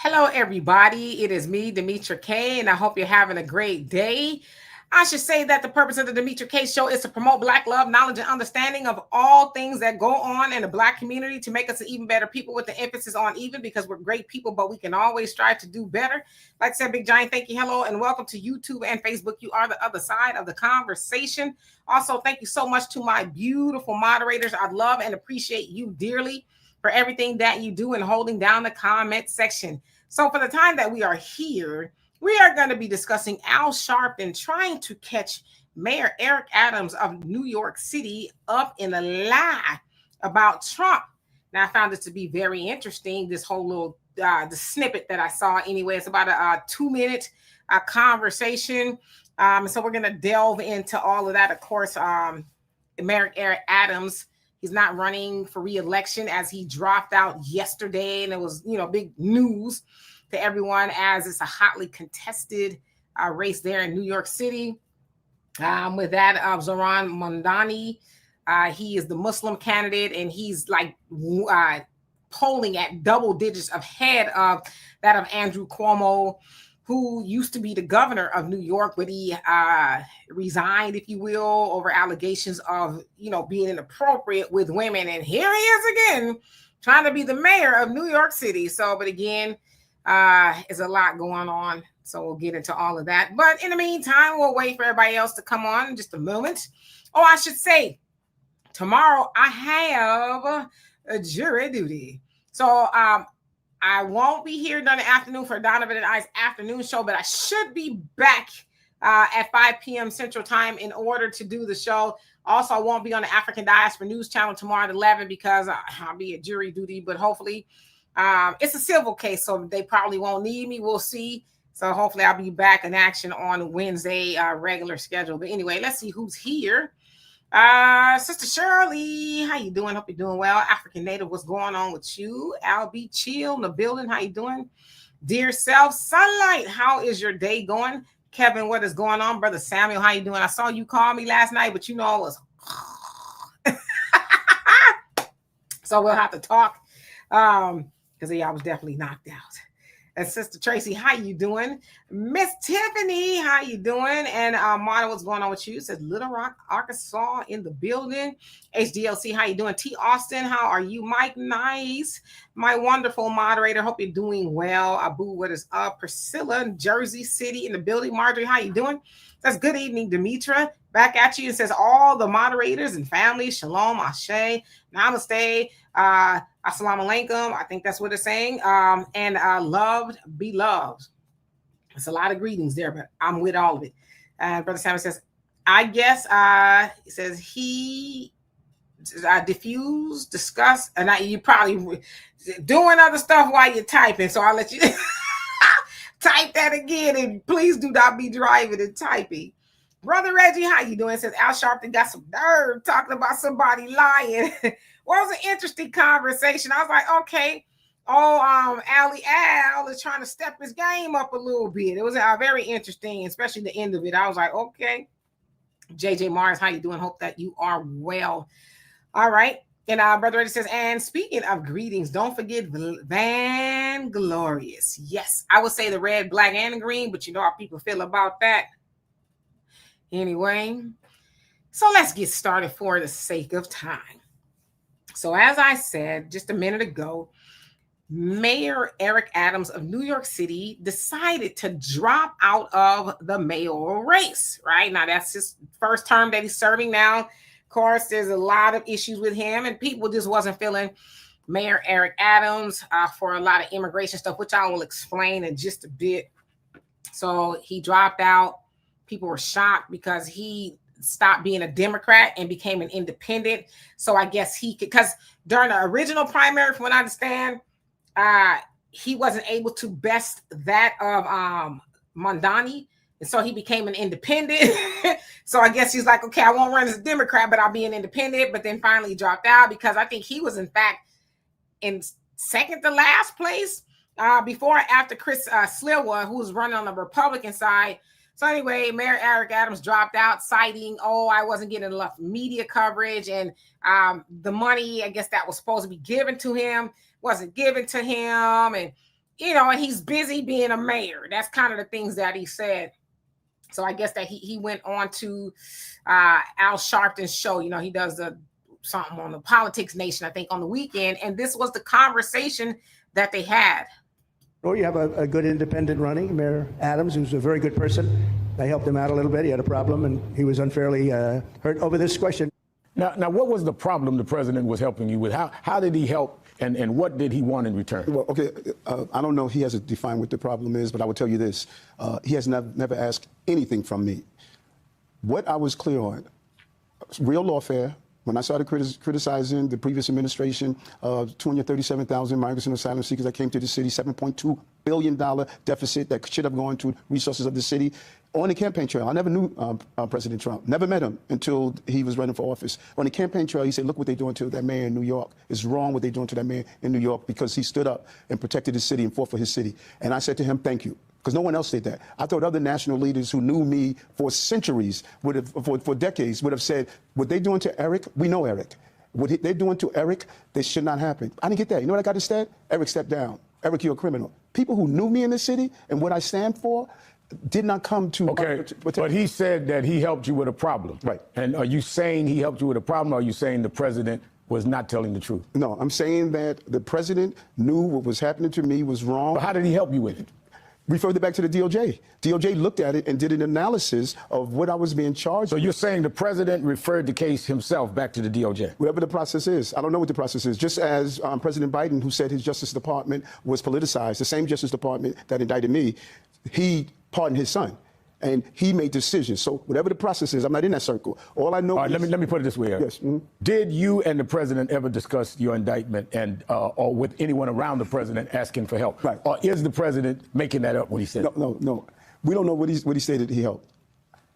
Hello, everybody. It is me, Demetra K, and I hope you're having a great day. I should say that the purpose of the Demetra K Show is to promote Black love, knowledge, and understanding of all things that go on in the Black community to make us an even better people with the emphasis on even because we're great people, but we can always strive to do better. Like I said, Big Giant, thank you. Hello, and welcome to YouTube and Facebook. You are the other side of the conversation. Also, thank you so much to my beautiful moderators. I love and appreciate you dearly for everything that you do and holding down the comment section. So for the time that we are here, we are going to be discussing Al Sharpton trying to catch Mayor Eric Adams of New York City up in a lie about Trump. Now, I found this to be very interesting, this whole little the snippet that I saw anyway. It's about a 2-minute conversation. So we're going to delve into all of that. Of course, Mayor Eric Adams, he's not running for re-election as he dropped out yesterday. And it was, big news to everyone as it's a hotly contested race there in New York City. With that, Zoran Mondani, he is the Muslim candidate, and he's like polling at double digits ahead of that of Andrew Cuomo, who used to be the governor of New York, but he resigned, if you will, over allegations of, being inappropriate with women. And here he is again, trying to be the mayor of New York City. So, but again, there's a lot going on. So we'll get into all of that. But in the meantime, we'll wait for everybody else to come on in just a moment. Oh, I should say, tomorrow I have a jury duty. So, I won't be here during the afternoon for Donovan and I's afternoon show, but I should be back at 5 p.m. Central Time in order to do the show. Also, I won't be on the African Diaspora News Channel tomorrow at 11 because I'll be at jury duty, but hopefully it's a civil case, so they probably won't need me. We'll see. So hopefully I'll be back in action on Wednesday, regular schedule. But anyway, let's see who's here. Sister Shirley, how you doing? Hope you're doing well. African Native, what's going on with you? Al B. Chill in the building, how you doing? Dear self, Sunlight, how is your day going? Kevin, what is going on? Brother Samuel, how you doing? I saw you call me last night, but I was so we'll have to talk because I was definitely knocked out. And Sister Tracy, how you doing? Miss Tiffany, how you doing? And Marta, what's going on with you? It says Little Rock, Arkansas in the building. HDLC, how you doing? T. Austin, how are you? Mike, nice. My wonderful moderator, hope you're doing well. Abu, what is up? Priscilla, Jersey City in the building. Marjorie, how you doing? That's good evening, Demetra. Back at you. It says all the moderators and families, shalom, ashe, namaste, assalamu alaikum. I think that's what it's saying. And loved, be loved. It's a lot of greetings there, but I'm with all of it. Brother Simon says, I guess he says he diffuse, discuss, and you probably doing other stuff while you're typing. So I'll let you type that again, and please do not be driving and typing. Brother Reggie, how you doing? It says Al Sharpton got some nerve talking about somebody lying. Well, it was an interesting conversation. I was like, okay, Ali Al is trying to step his game up a little bit. It was very interesting, especially the end of it. I was like, okay. JJ Mars, how you doing? Hope that you are well. All right. And Brother Reggie says, and speaking of greetings, don't forget Van Glorious. Yes, I would say the red, black, and the green, but you know how people feel about that. Anyway, so let's get started for the sake of time. So as I said just a minute ago, Mayor Eric Adams of New York City decided to drop out of the mayoral race, right? Now, that's his first term that he's serving now. Of course, there's a lot of issues with him, and people just wasn't feeling Mayor Eric Adams for a lot of immigration stuff, which I will explain in just a bit. So he dropped out. People were shocked because he stopped being a Democrat and became an independent. So I guess he could, because during the original primary, from what I understand, he wasn't able to best that of Mondani. And so he became an independent. So I guess he's like, okay, I won't run as a Democrat, but I'll be an independent. But then finally dropped out because I think he was, in fact, in second to last place before after Chris Slilwa, who was running on the Republican side. So anyway, Mayor Eric Adams dropped out, citing, I wasn't getting enough media coverage, and the money, I guess, that was supposed to be given to him wasn't given to him, and and he's busy being a mayor. That's kind of the things that he said. So I guess that he went on to Al Sharpton's show. He does something on the Politics Nation, I think, on the weekend. And this was the conversation that they had. Or you have a good independent running, Mayor Adams, who's a very good person. I helped him out a little bit. He had a problem, and he was unfairly hurt over this question. Now, what was the problem the president was helping you with? How did he help, and what did he want in return? Well, okay, I don't know. He hasn't defined what the problem is, but I will tell you this. He has never asked anything from me. What I was clear on, real lawfare. When I started criticizing the previous administration, 237,000 migrants and asylum seekers that came to the city, $7.2 billion deficit that should have gone to resources of the city. On the campaign trail, I never knew President Trump, never met him until he was running for office. On the campaign trail, he said, look what they're doing to that mayor in New York. It's wrong what they're doing to that mayor in New York, because he stood up and protected his city and fought for his city. And I said to him, thank you, because no one else did that. I thought other national leaders who knew me for centuries, for decades, would have said, what they're doing to Eric, we know Eric. What they're doing to Eric, this should not happen. I didn't get that. You know what I got instead? Eric, step down. Eric, you're a criminal. People who knew me in the city and what I stand for did not come to... Okay, but he said that he helped you with a problem. Right. And are you saying he helped you with a problem, or are you saying the president was not telling the truth? No, I'm saying that the president knew what was happening to me was wrong. But how did he help you with it? Referred it back to the DOJ. DOJ looked at it and did an analysis of what I was being charged. So you're saying the president referred the case himself back to the DOJ? Whatever the process is. I don't know what the process is. Just as President Biden, who said his Justice Department was politicized, the same Justice Department that indicted me, he pardoned his son. And he made decisions. So whatever the process is, I'm not in that circle. All I know All right, is... let me put it this way, Eric. Yes. Mm-hmm. Did you and the president ever discuss your indictment and or with anyone around the president asking for help? Right. Or is the president making that up when he said it? No. We don't know what he stated he helped.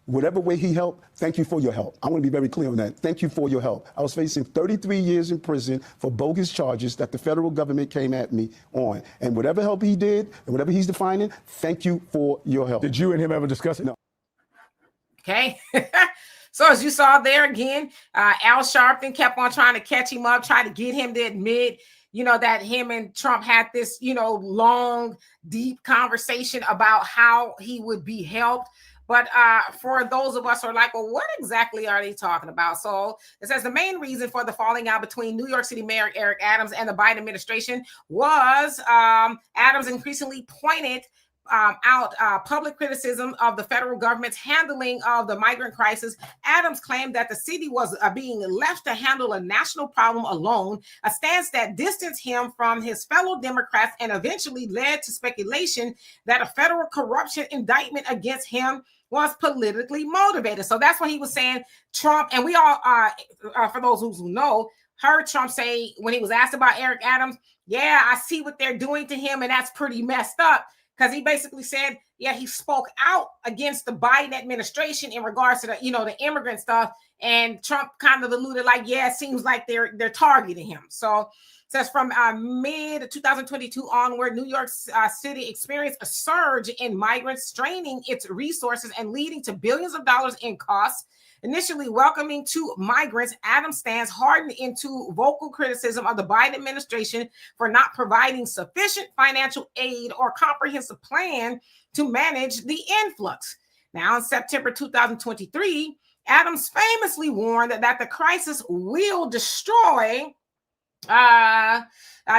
Whatever way he helped, thank you for your help. I want to be very clear on that. Thank you for your help. I was facing 33 years in prison for bogus charges that the federal government came at me on. And whatever help he did, and whatever he's defining, thank you for your help. Did you and him ever discuss it? No. Okay. So as you saw there again, Al Sharpton kept on trying to catch him up, try to get him to admit, that him and Trump had this, long, deep conversation about how he would be helped. But for those of us who are like, well, what exactly are they talking about? So it says the main reason for the falling out between New York City Mayor Eric Adams and the Biden administration was Adams increasingly pointed out public criticism of the federal government's handling of the migrant crisis. Adams claimed that the city was being left to handle a national problem alone, a stance that distanced him from his fellow Democrats and eventually led to speculation that a federal corruption indictment against him was politically motivated. So that's what he was saying. Trump, and we all, for those who know, heard Trump say when he was asked about Eric Adams, yeah, I see what they're doing to him, and that's pretty messed up. Because he basically said, yeah, he spoke out against the Biden administration in regards to the immigrant stuff. And Trump kind of alluded like, yeah, it seems like they're targeting him. So it says from mid 2022 onward, New York City experienced a surge in migrants, straining its resources and leading to billions of dollars in costs. Initially welcoming to migrants, Adams stands hardened into vocal criticism of the Biden administration for not providing sufficient financial aid or comprehensive plan to manage the influx. Now, in September 2023, Adams famously warned that the crisis will destroy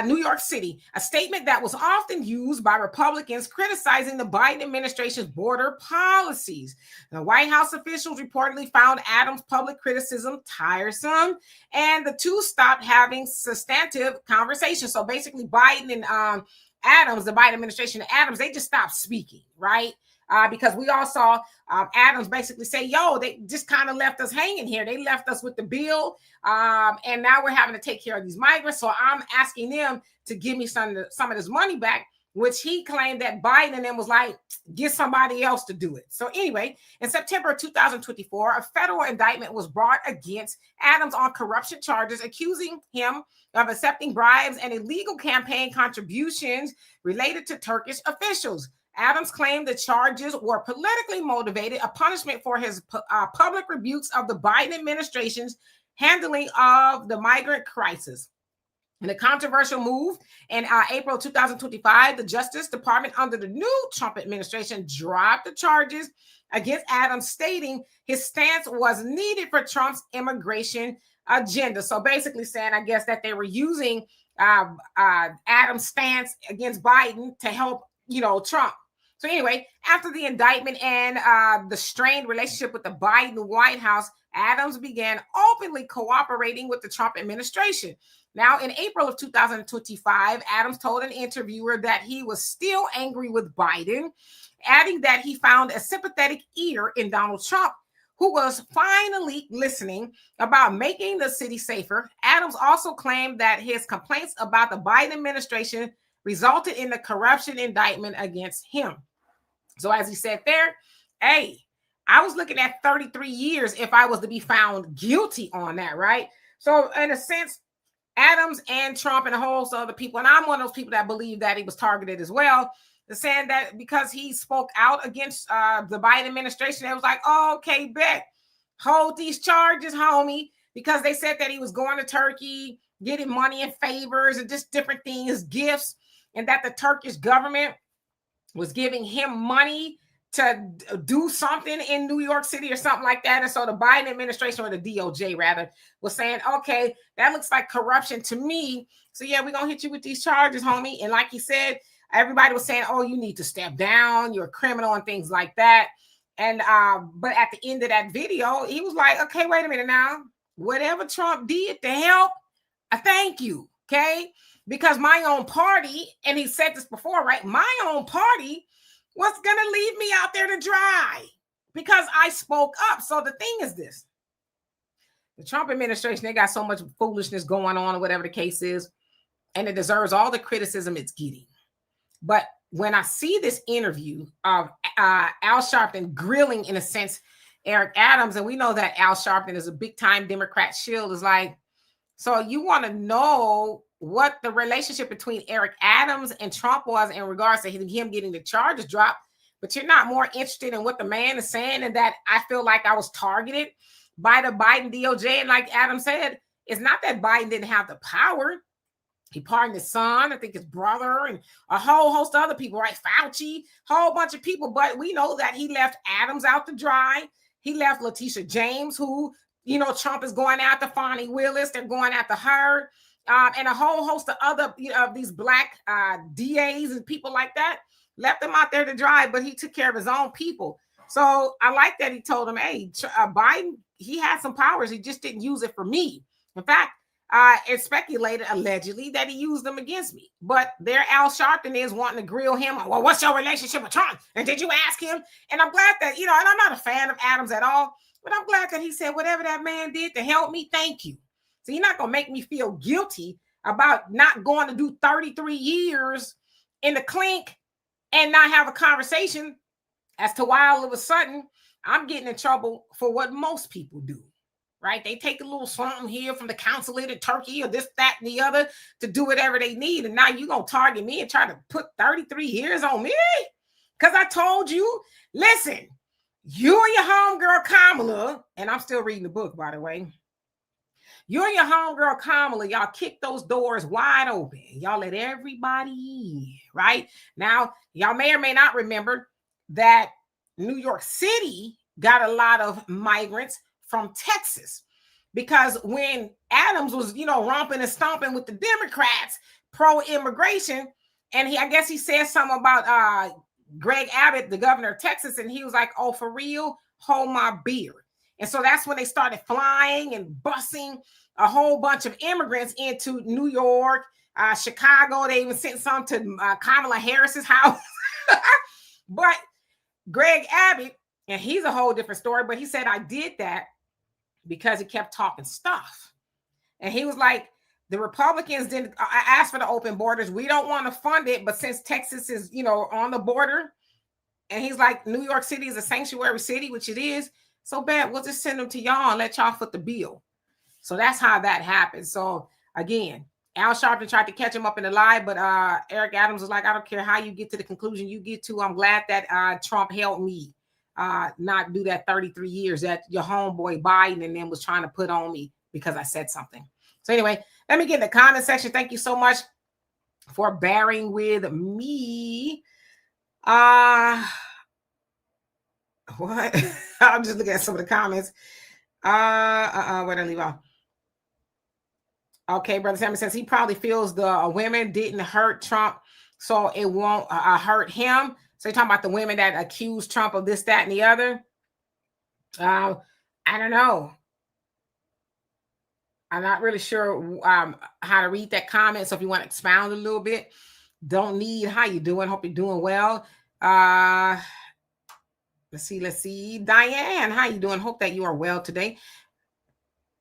New York City, a statement that was often used by Republicans criticizing the Biden administration's border policies. The White House officials reportedly found Adams' public criticism tiresome, and the two stopped having substantive conversations. So basically, Biden and Adams, the Biden administration and Adams, they just stopped speaking, right? Because we all saw Adams basically say, yo, they just kind of left us hanging here. They left us with the bill, and now we're having to take care of these migrants. So I'm asking them to give me some of this money back, which he claimed that Biden and them was like, get somebody else to do it. So anyway, in September 2024, a federal indictment was brought against Adams on corruption charges, accusing him of accepting bribes and illegal campaign contributions related to Turkish officials. Adams claimed the charges were politically motivated, a punishment for his public rebukes of the Biden administration's handling of the migrant crisis. In a controversial move in April 2025, the Justice Department under the new Trump administration dropped the charges against Adams, stating his stance was needed for Trump's immigration agenda. So basically saying, I guess, that they were using Adams' stance against Biden to help, Trump. So anyway, after the indictment and the strained relationship with the Biden White House, Adams began openly cooperating with the Trump administration. Now, in April of 2025, Adams told an interviewer that he was still angry with Biden, adding that he found a sympathetic ear in Donald Trump, who was finally listening about making the city safer. Adams also claimed that his complaints about the Biden administration resulted in the corruption indictment against him. So as he said there, hey, I was looking at 33 years if I was to be found guilty on that, right? So in a sense, Adams and Trump and a whole host of other people, and I'm one of those people that believe that he was targeted as well, they're saying that because he spoke out against the Biden administration, it was like, oh, okay, bet, hold these charges, homie, because they said that he was going to Turkey, getting money and favors and just different things, gifts, and that the Turkish government was giving him money to do something in New York City or something like that. And so the Biden administration, or the DOJ rather, was saying, okay, that looks like corruption to me. So yeah, we're going to hit you with these charges, homie. And like he said, everybody was saying, oh, you need to step down, you're a criminal and things like that. And but at the end of that video, he was like, okay, wait a minute now. Whatever Trump did to help, I thank you, okay? Because my own party, and he said this before, right? My own party was going to leave me out there to dry because I spoke up. So the thing is this. The Trump administration, they got so much foolishness going on or whatever the case is, and it deserves all the criticism it's getting. But when I see this interview of Al Sharpton grilling, in a sense, Eric Adams, and we know that Al Sharpton is a big-time Democrat shield, is like, so you want to know what the relationship between Eric Adams and Trump was in regards to him getting the charges dropped, but you're not more interested in what the man is saying, and that I feel like I was targeted by the Biden DOJ. And like Adam said, it's not that Biden didn't have the power. He pardoned his son, I think his brother, and a whole host of other people, right? Fauci, whole bunch of people. But we know that he left Adams out to dry. He left Letitia James, who, Trump is going after, Fonnie Willis. They're going after her. And a whole host of other of these black DAs and people like that, left them out there to dry, but he took care of his own people. So I like that he told him, hey, Biden, he had some powers. He just didn't use it for me. In fact, it's speculated allegedly that he used them against me. But there Al Sharpton is wanting to grill him. Well, what's your relationship with Trump? And did you ask him? And I'm glad that, and I'm not a fan of Adams at all, but I'm glad that he said, whatever that man did to help me, thank you. So you're not going to make me feel guilty about not going to do 33 years in the clink and not have a conversation as to why all of a sudden I'm getting in trouble for what most people do, right? They take a little something here from the consulate in Turkey or this, that, and the other to do whatever they need. And now you're going to target me and try to put 33 years on me? Because I told you, listen, you and your homegirl Kamala, and I'm still reading the book, by the way. You and your homegirl Kamala, y'all kick those doors wide open. Y'all let everybody in, right? Now, y'all may or may not remember that New York City got a lot of migrants from Texas, because when Adams was, romping and stomping with the Democrats pro-immigration, and I guess he said something about Greg Abbott, the governor of Texas, and he was like, oh, for real, hold my beer. And so that's when they started flying and busing a whole bunch of immigrants into New York, Chicago. They even sent some to Kamala Harris's house. But Greg Abbott, and he's a whole different story, but he said, I did that because he kept talking stuff. And he was like, the Republicans didn't ask for the open borders. We don't want to fund it. But since Texas is, on the border, and he's like, New York City is a sanctuary city, which it is. So bad, we'll just send them to y'all and let y'all foot the bill. So that's how that happened. So again, Al Sharpton tried to catch him up in the lie, but Eric Adams was like, I don't care how you get to the conclusion you get to. I'm glad that Trump helped me not do that 33 years that your homeboy Biden and them was trying to put on me because I said something. So anyway, let me get in the comment section. Thank you so much for bearing with me. What? I'm just looking at some of the comments. Where did I leave off? Okay, Brother Sammy says he probably feels the women didn't hurt Trump, so it won't hurt him. So you're talking about the women that accused Trump of this, that, and the other. I don't know. I'm not really sure how to read that comment. So if you want to expound a little bit, don't need. How you doing? Hope you're doing well. Let's see. Diane, how you doing? Hope that you are well today.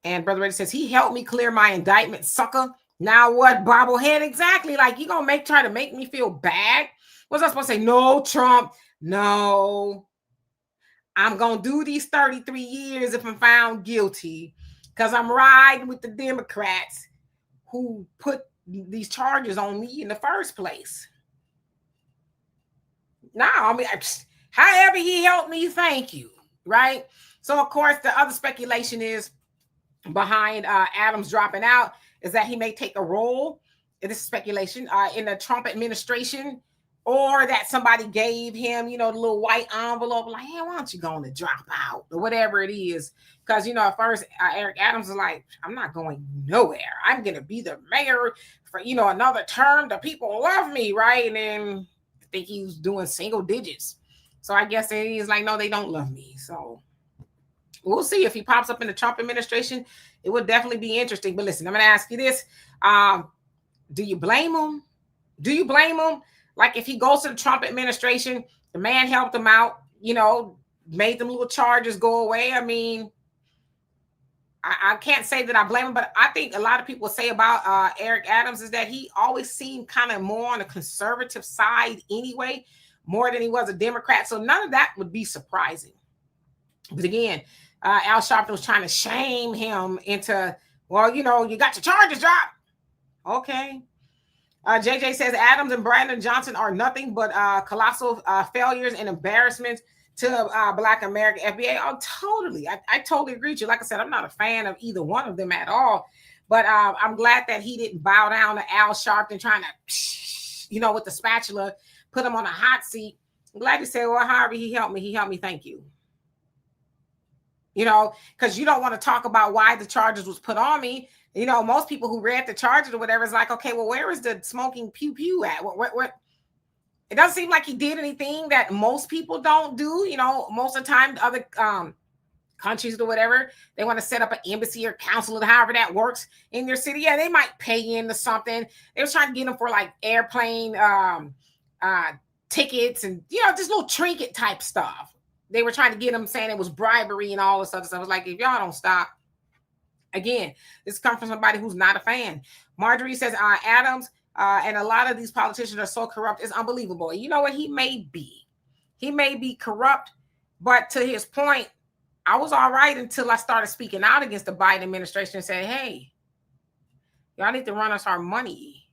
And Brother Reddy says, he helped me clear my indictment, sucker. Now what, bobblehead? Exactly. Like, you gonna try to make me feel bad? Was I supposed to say, no, Trump? No. I'm gonna do these 33 years if I'm found guilty, because I'm riding with the Democrats who put these charges on me in the first place. No, I mean, however he helped me, thank you, right? So, of course, the other speculation is behind Adams dropping out is that he may take a role, this is speculation, in the Trump administration, or that somebody gave him, the little white envelope, like, hey, why don't you go to drop out, or whatever it is. Because, at first, Eric Adams was like, I'm not going nowhere. I'm going to be the mayor for, another term. The people love me, right? And then I think he was doing single digits. So I guess he's like, no, they don't love me. So we'll see if he pops up in the Trump administration. It would definitely be interesting. But listen, I'm going to ask you this. Do you blame him? Do you blame him? Like, if he goes to the Trump administration, the man helped him out, made them little charges go away. I mean, I can't say that I blame him, but I think a lot of people say about Eric Adams is that he always seemed kind of more on the conservative side anyway, more than he was a Democrat. So none of that would be surprising. But again, Al Sharpton was trying to shame him into, well, you got your charges dropped. Okay. JJ says Adams and Brandon Johnson are nothing but colossal failures and embarrassments to Black American FBA. Oh, totally. I totally agree with you. Like I said, I'm not a fan of either one of them at all. But I'm glad that he didn't bow down to Al Sharpton trying to, with the spatula, put him on a hot seat. I'm glad he said, well, however he helped me, thank you. Because you don't want to talk about why the charges was put on me. Most people who read the charges or whatever is like, okay, well, where is the smoking pew at? What? It doesn't seem like he did anything that most people don't do. Most of the time, other countries or whatever, they want to set up an embassy or consulate, however that works in their city. Yeah, they might pay into something. They were trying to get them for like airplane tickets and, just little trinket type stuff. They were trying to get them saying it was bribery and all this other stuff. I was like, if y'all don't stop. Again, this comes from somebody who's not a fan. Marjorie says Adams and a lot of these politicians are so corrupt. It's unbelievable. And you know what? He may be corrupt, but to his point, I was all right until I started speaking out against the Biden administration and said, hey, y'all need to run us our money.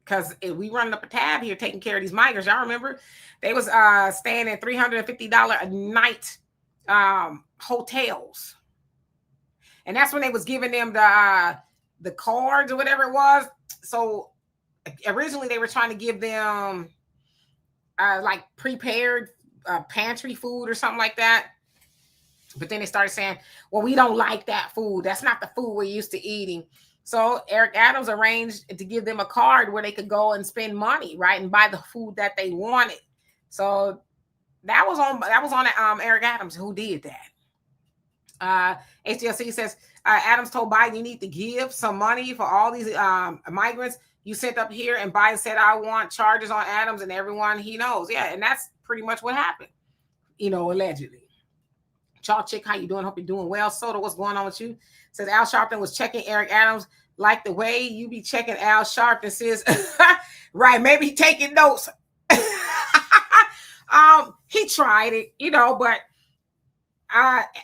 Because we running up a tab here taking care of these migrants. Y'all remember? They was staying at $350 a night hotels. And that's when they was giving them the cards or whatever it was. So originally they were trying to give them like prepared pantry food or something like that. But then they started saying, well, we don't like that food. That's not the food we're used to eating. So Eric Adams arranged to give them a card where they could go and spend money, right, and buy the food that they wanted. So that was on Eric Adams who did that. HDLC says Adams told Biden you need to give some money for all these migrants you sent up here, and Biden said I want charges on Adams and everyone he knows. Yeah, and that's pretty much what happened, allegedly. Chaw Chick, how you doing? Hope you're doing well. Soda, what's going on with you? Says Al Sharpton was checking Eric Adams like the way you be checking Al Sharpton. Says, right, maybe he taking notes. He tried it, but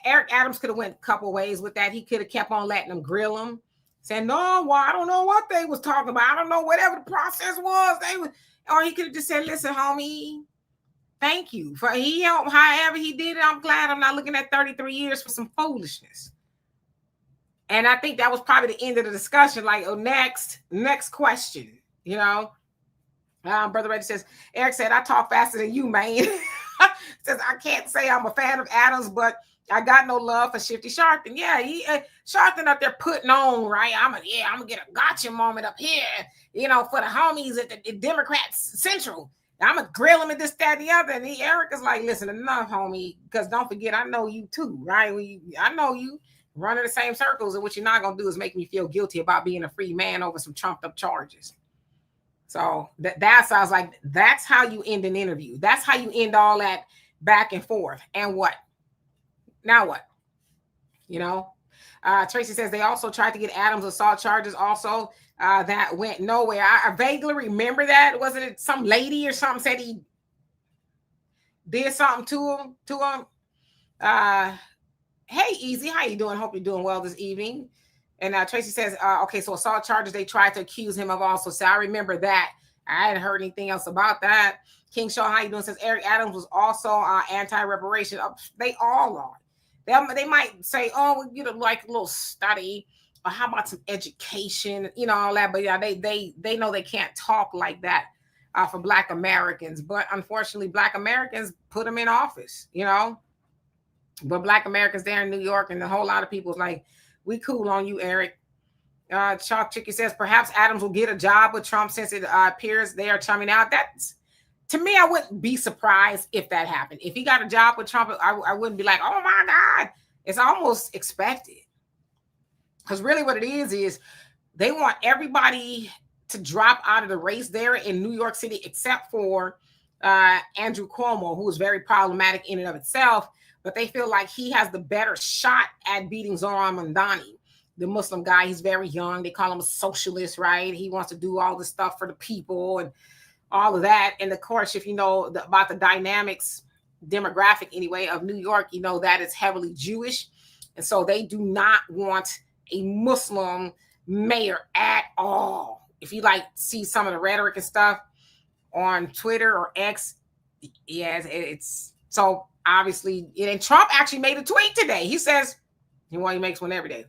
Eric Adams could have went a couple ways with that. He could have kept on letting them grill him, saying, no, well, I don't know what they was talking about. I don't know whatever the process was. Or he could have just said, listen, homie, thank you for he helped however he did it. I'm glad I'm not looking at 33 years for some foolishness. And I think that was probably the end of the discussion. Like, oh, next question, you know. Brother Reggie says, Eric said, I talk faster than you, man. Says, I can't say I'm a fan of Adams, but I got no love for Shifty Sharpton. Yeah, Sharpton up there putting on, right? I'm gonna get a gotcha moment up here, you know, for the homies at the Democrats Central. I'm gonna grill him at this, that, and the other. And Eric is like, listen, enough, homie, because don't forget, I know you too, right? I know you running the same circles, and what you're not gonna do is make me feel guilty about being a free man over some trumped up charges. So that sounds like that's how you end an interview. That's how you end all that back and forth. And what? Now what? You know? Tracy says they also tried to get Adams assault charges also. That went nowhere. I vaguely remember that. Wasn't it some lady or something said he did something to him? Hey, Easy, how you doing? Hope you're doing well this evening. And Tracy says, okay, so assault charges they tried to accuse him of also. So I remember that. I hadn't heard anything else about that. King Shaw, how you doing? Says Eric Adams was also anti-reparation. They all are. They might say, oh, you know, like a little study, or how about some education, you know, all that. But yeah, they know they can't talk like that for Black Americans. But unfortunately, Black Americans put them in office, you know. But Black Americans there in New York and a whole lot of people's like, we cool on you, Eric. Chalk Chicky says perhaps Adams will get a job with Trump since it appears they are chumming out. That's, to me, I wouldn't be surprised if that happened. If he got a job with Trump, I wouldn't be like, oh my God. It's almost expected. Because really what it is they want everybody to drop out of the race there in New York City, except for Andrew Cuomo, who is very problematic in and of itself. But they feel like he has the better shot at beating Zohran Mamdani, the Muslim guy. He's very young. They call him a socialist, right? He wants to do all this stuff for the people and all of that. And of course, if you know about the dynamics, demographic anyway, of New York, you know that it's heavily Jewish. And so they do not want a Muslim mayor at all. If you like see some of the rhetoric and stuff on Twitter or X, yes, it's so obviously. And Trump actually made a tweet today. He says, he makes one every day.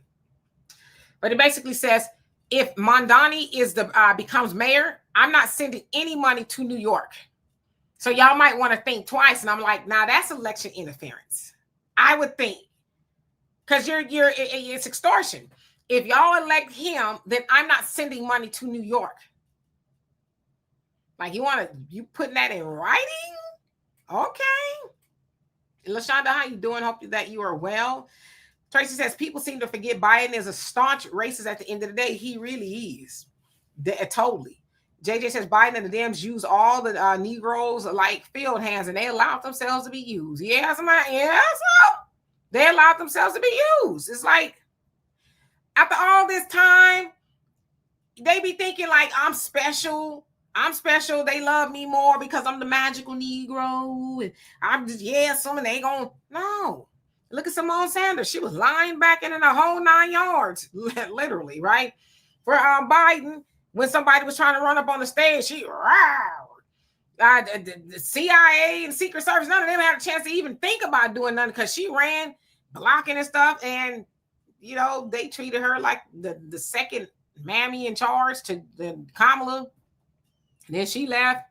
But it basically says, if Mamdani is becomes mayor, I'm not sending any money to New York. So y'all might want to think twice. And I'm like, nah, that's election interference. I would think. Because it's extortion. If y'all elect him, then I'm not sending money to New York. Like you putting that in writing? Okay. LaShonda, how you doing? Hope that you are well. Tracy says, people seem to forget Biden is a staunch racist at the end of the day. He really is. Totally. JJ says, Biden and the Dems use all the Negroes like field hands, and they allowed themselves to be used. Yes, they allowed themselves to be used. It's like, after all this time, they be thinking like, I'm special. They love me more because I'm the magical Negro. And I'm just, some and they gonna, no. Look at Simone Sanders. She was lying back in the whole 9 yards, literally, right? For Biden, when somebody was trying to run up on the stage, she the CIA and Secret Service, none of them had a chance to even think about doing nothing because she ran blocking and stuff. And, you know, they treated her like the second mammy in charge to the Kamala. And then she left.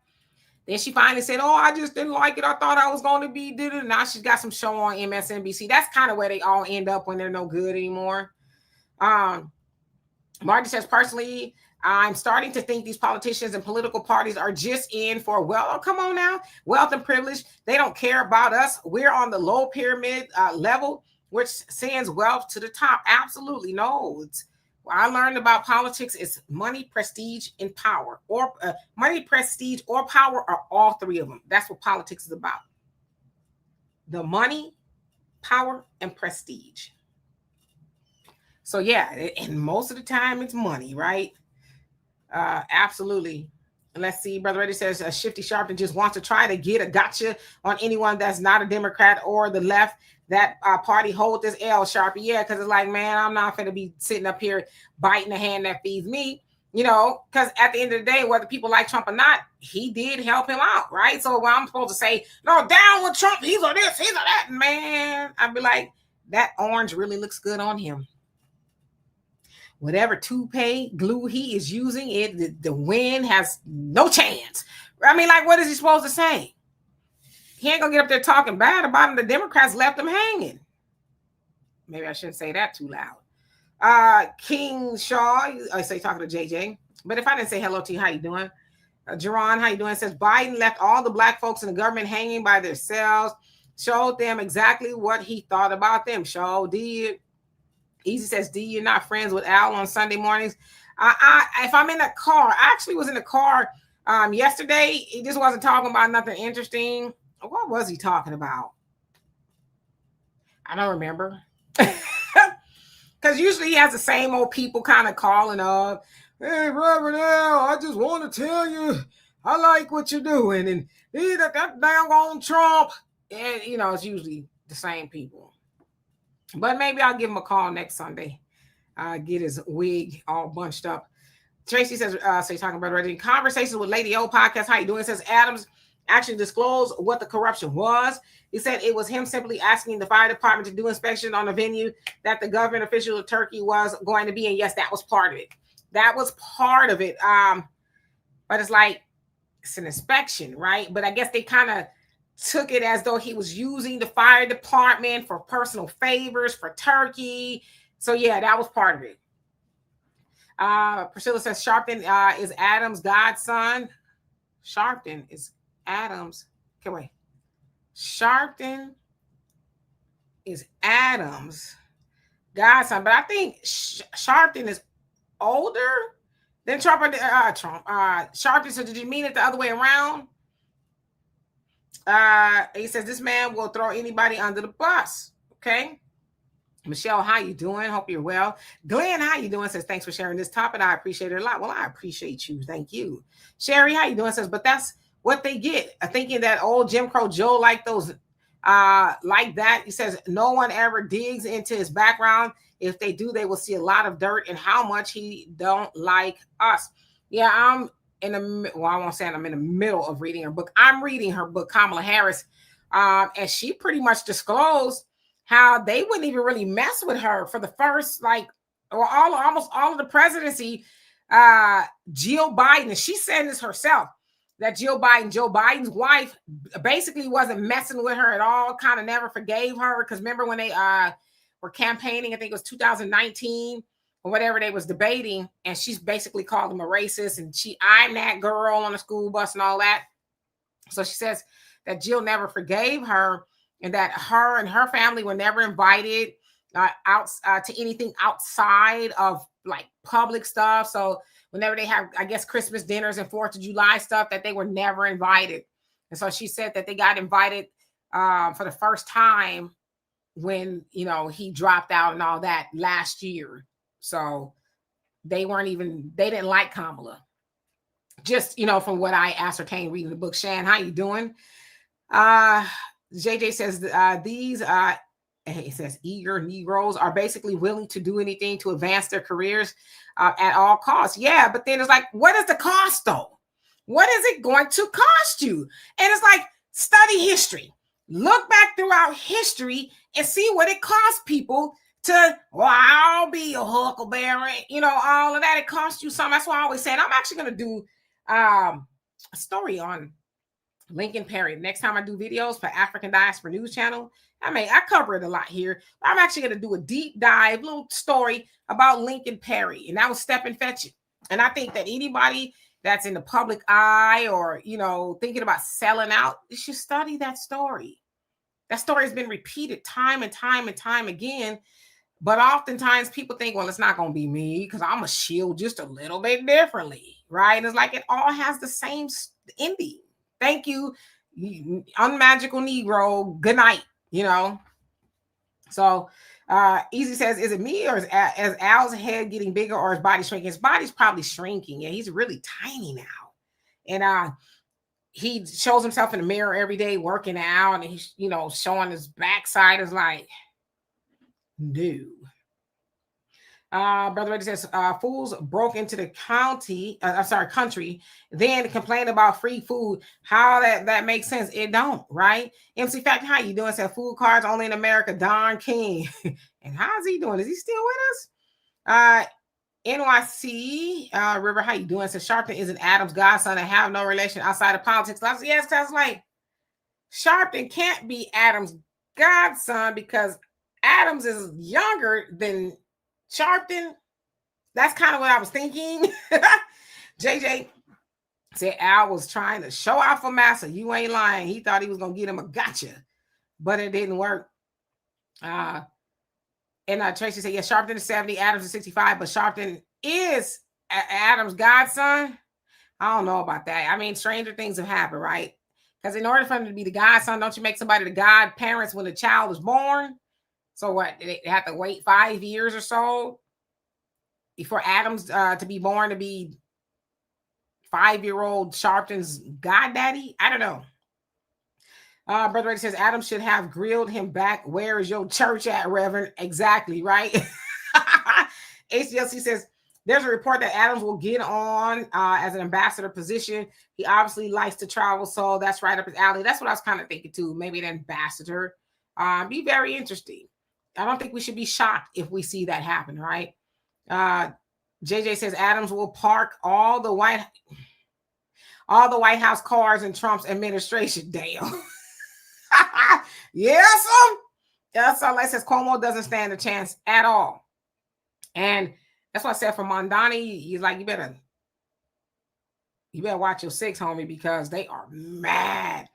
Then she finally said, oh, I just didn't like it. I thought I was going to be. Now she's got some show on MSNBC. That's kind of where they all end up when they're no good anymore. Marty says, personally, I'm starting to think these politicians and political parties are just in for, well, come on now, wealth and privilege. They don't care about us. We're on the low pyramid level, which sends wealth to the top. Absolutely. No, what I learned about politics is money, prestige, and power. Or money, prestige, or power are all three of them. That's what politics is about. The money, power, and prestige. So yeah, and most of the time it's money, right? Absolutely. And let's see, Brother Reddy says Shifty Sharpton just wants to try to get a gotcha on anyone that's not a Democrat or the left. That party hold this L, Sharpie. Yeah, because it's like, man, I'm not going to be sitting up here biting the hand that feeds me, you know, because at the end of the day, whether people like Trump or not, he did help him out, right? So when I'm supposed to say, no, down with Trump, he's on this, he's on that, man, I'd be like, that orange really looks good on him. whatever toupee glue he is using, the wind has no chance. I mean, like, what is he supposed to say? He ain't gonna get up there talking bad about him. The Democrats left him hanging. Maybe I shouldn't say that too loud. King Shaw, I say talking to JJ. But if I didn't say hello to you, how you doing? Jerron, how you doing? It says Biden left all the black folks in the government hanging by themselves, showed them exactly what he thought about them. Show did. Easy says, D, you're not friends with Al on Sunday mornings. If I'm in the car, I actually was in the car yesterday. He just wasn't talking about nothing interesting. What was he talking about? I don't remember. Because usually he has the same old people kind of calling up. Hey, Reverend Al, I just want to tell you, I like what you're doing. And that dang on Trump. And, you know, it's usually the same people. But maybe I'll give him a call next Sunday. Get his wig all bunched up. Tracy says, so you're talking about already. Conversations with Lady O podcast. How you doing? It says Adams actually disclosed what the corruption was. He said it was him simply asking the fire department to do inspection on the venue that the government official of Turkey was going to be in. Yes, that was part of it. That was part of it. But it's like, it's an inspection, right? But I guess they kind of took it as though he was using the fire department for personal favors for Turkey. So yeah, that was part of it. Priscilla says Sharpton is Adams' godson. Sharpton is Adams. Okay, wait. Sharpton is Adams' godson, but I think Sharpton is older than Trump. Sharpton. So did you mean it the other way around? He says this man will throw anybody under the bus. Okay. Michelle, how you doing? Hope you're well. Glenn, how you doing? Says thanks for sharing this topic. I appreciate it a lot. Well, I appreciate you. Thank you. Sherry, how you doing? Says, but that's what they get. Thinking that old Jim Crow Joe like those, like that. He says no one ever digs into his background. If they do, they will see a lot of dirt and how much he don't like us. Yeah, I'm in the, well, I won't say I'm in the middle of reading her book. I'm reading her book, Kamala Harris. And she pretty much disclosed how they wouldn't even really mess with her for the first, like, or almost all of the presidency. Jill Biden, and she said this herself, that Joe Biden's wife, basically wasn't messing with her at all, kind of never forgave her. Because remember when they were campaigning, I think it was 2019 or whatever, they was debating, and she's basically called him a racist, and I'm that girl on the school bus and all that. So she says that Jill never forgave her, and that her and her family were never invited out to anything outside of like public stuff. So whenever they have, I guess, Christmas dinners and 4th of July stuff, that they were never invited. And so she said that they got invited for the first time when, you know, he dropped out and all that last year. So they didn't like Kamala. Just, you know, from what I ascertained reading the book. Shan, how you doing? JJ says these it says eager Negroes are basically willing to do anything to advance their careers at all costs. Yeah, but then it's like, what is the cost though? What is it going to cost you? And it's like, study history. Look back throughout history and see what it costs people to, well, I'll be a huckleberry, you know, all of that. It costs you something. That's why I always say, and I'm actually going to do a story on Lincoln Perry. Next time I do videos for African Diaspora News Channel, I cover it a lot here. But I'm actually going to do a deep dive, little story about Lincoln Perry, and that was Step and Fetch It. And I think that anybody that's in the public eye or, you know, thinking about selling out, you should study that story. That story has been repeated time and time and time again. But oftentimes people think, well, it's not going to be me because I'm a shield just a little bit differently, right? And it's like it all has the same ending. Thank you, unmagical Negro. Good night, you know. So Easy says, is it me or is Al's head getting bigger or his body shrinking? His body's probably shrinking. Yeah, he's really tiny now. And he shows himself in the mirror every day working out, and he's, you know, showing his backside. Is like, no. Brother Reddy says, fools broke into the country, then complain about free food. How that makes sense? It don't, right? MC Fact, how you doing? Said food cards only in America. Don King. And how's he doing? Is he still with us? NYC, River, how you doing? Says Sharpton is an Adams godson and have no relation outside of politics. Yes, because like Sharpton can't be Adams' godson because Adams is younger than Sharpton. That's kind of what I was thinking. JJ said Al was trying to show off for Massa. You ain't lying. He thought he was going to get him a gotcha, but it didn't work. And Tracy said, yeah, Sharpton is 70, Adams is 65, but Sharpton is Adams' godson. I don't know about that. I mean, stranger things have happened, right? Because in order for him to be the godson, don't you make somebody the godparents when the child is born? So what? They have to wait 5 years or so for Adams to be born to be 5-year-old Sharpton's goddaddy? I don't know. Brother Ray says Adam should have grilled him back. Where is your church at, Reverend? Exactly, right? HDLC says there's a report that Adams will get on as an ambassador position. He obviously likes to travel, so that's right up his alley. That's what I was kind of thinking too. Maybe an ambassador. Be very interesting. I don't think we should be shocked if we see that happen, right? JJ says Adams will park all the White House cars in Trump's administration. Damn. Yes, that's all. Like says Cuomo doesn't stand a chance at all, and that's what I said for Mondani. He's like, you better watch your six, homie, because they are mad.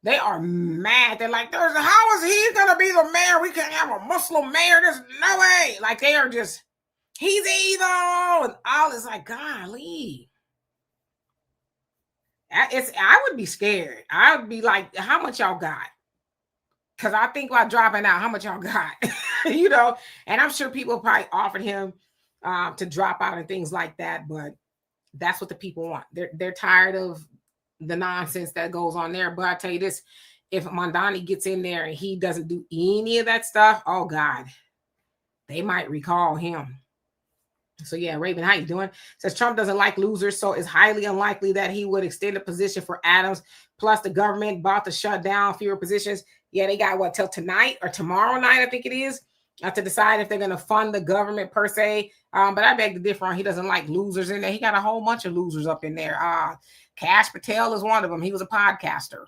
They are mad. They're like, how is he gonna be the mayor? We can't have a Muslim mayor. There's no way. Like they are just, he's evil, and all is like, golly. I would be scared. I would be like, how much y'all got? Because I think while dropping out, how much y'all got? You know, and I'm sure people probably offered him to drop out and things like that, but that's what the people want. They're tired of the nonsense that goes on there. But I tell you this, if Mondani gets in there and he doesn't do any of that stuff, oh God, they might recall him. So yeah, Raven, how you doing? Says Trump doesn't like losers, so it's highly unlikely that he would extend a position for Adams. Plus, the government about to shut down fewer positions. Yeah, they got till tonight or tomorrow night, I think it is, to decide if they're going to fund the government per se. But I beg to differ. He doesn't like losers in there. He got a whole bunch of losers up in there. Kash Patel is one of them. He was a podcaster.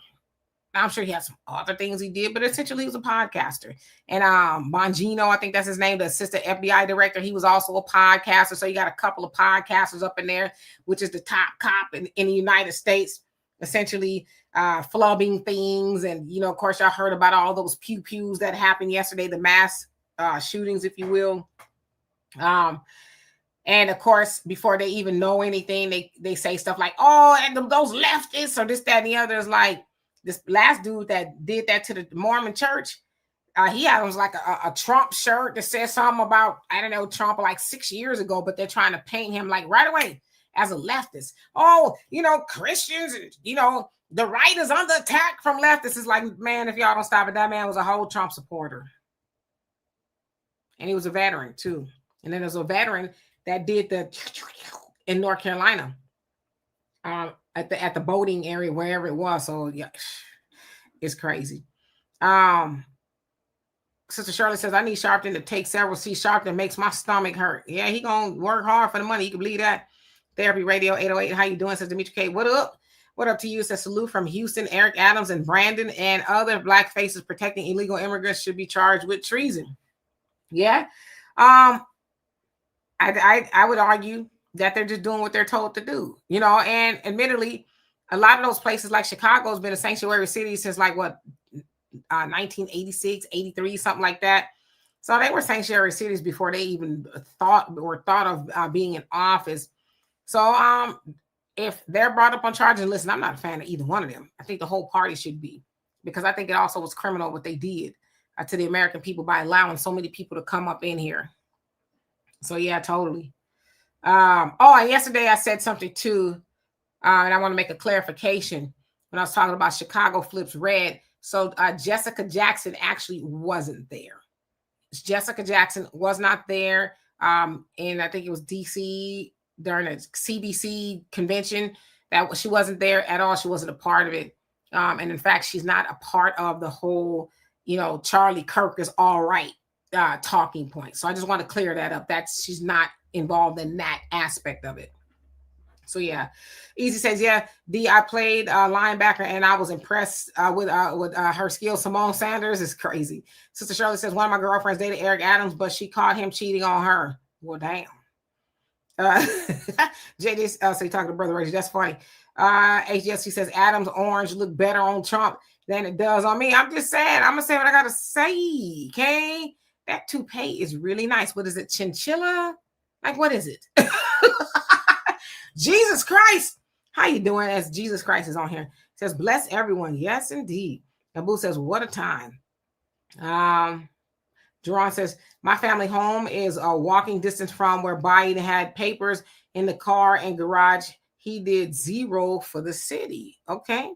I'm sure he had some other things he did, but essentially he was a podcaster. And Bongino, I think that's his name, the assistant FBI director, he was also a podcaster. So you got a couple of podcasters up in there, which is the top cop in the United States, essentially flubbing things. And, you know, of course, y'all heard about all those pew-pews that happened yesterday, the mass shootings, if you will. And of course, before they even know anything, they say stuff like, oh, and those leftists or this, that, and the other. Is like, this last dude that did that to the Mormon church, he had was like a Trump shirt that said something about, I don't know, Trump like 6 years ago, but they're trying to paint him like right away as a leftist. Oh, you know, Christians, you know, the right is under attack from leftists. It's like, man, if y'all don't stop it, that man was a whole Trump supporter. And he was a veteran too. And then there's a veteran that did the in North Carolina. At the boating area, wherever it was. So yeah, it's crazy. Sister Shirley says, I need Sharpton to take several seats. Sharpton makes my stomach hurt. Yeah, he gonna work hard for the money. You can believe that. Therapy Radio 808. How you doing? Says Dimitri K. What up? What up to you? Says salute from Houston. Eric Adams and Brandon and other black faces protecting illegal immigrants should be charged with treason. Yeah. I would argue that they're just doing what they're told to do, you know, and admittedly, a lot of those places like Chicago has been a sanctuary city since like 1986, 83, something like that. So they were sanctuary cities before they even thought of being in office. So if they're brought up on charges, listen, I'm not a fan of either one of them. I think the whole party should be, because I think it also was criminal what they did to the American people by allowing so many people to come up in here. So yeah, totally. And yesterday I said something too, and I want to make a clarification when I was talking about Chicago flips red. So Jessica Jackson actually wasn't there. Jessica Jackson was not there. And I think it was DC during a CBC convention that she wasn't there at all. She wasn't a part of it. And in fact, she's not a part of the whole, you know, Charlie Kirk is all right talking point. So I just want to clear that up. She's not involved in that aspect of it. So yeah, Easy says, yeah, I played linebacker and I was impressed with her skills. Simone Sanders is crazy. Sister Shirley says, one of my girlfriends dated Eric Adams, but she caught him cheating on her. Well, damn. JD, so you talking to Brother Reggie. That's funny. HGSC says, Adams orange look better on Trump than it does on me. I'm just saying, I'm going to say what I got to say, okay? That toupee is really nice. What is it, chinchilla? Like, what is it? Jesus Christ. How you doing? As Jesus Christ is on here. It says, bless everyone. Yes, indeed. Abu says, what a time. Jerron says, my family home is a walking distance from where Biden had papers in the car and garage. He did 0 for the city. Okay.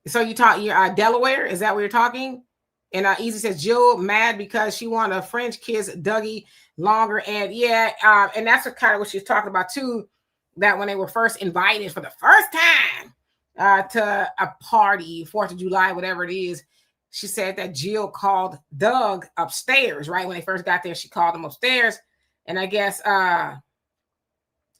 So you're Delaware? Is that what you're talking? And Easy says, Jill mad because she wanted a French kiss Dougie longer. And yeah, and that's kind of what she's talking about too, that when they were first invited for the first time to a party, 4th of July, whatever it is, she said that Jill called Doug upstairs, right? When they first got there, she called him upstairs. And I guess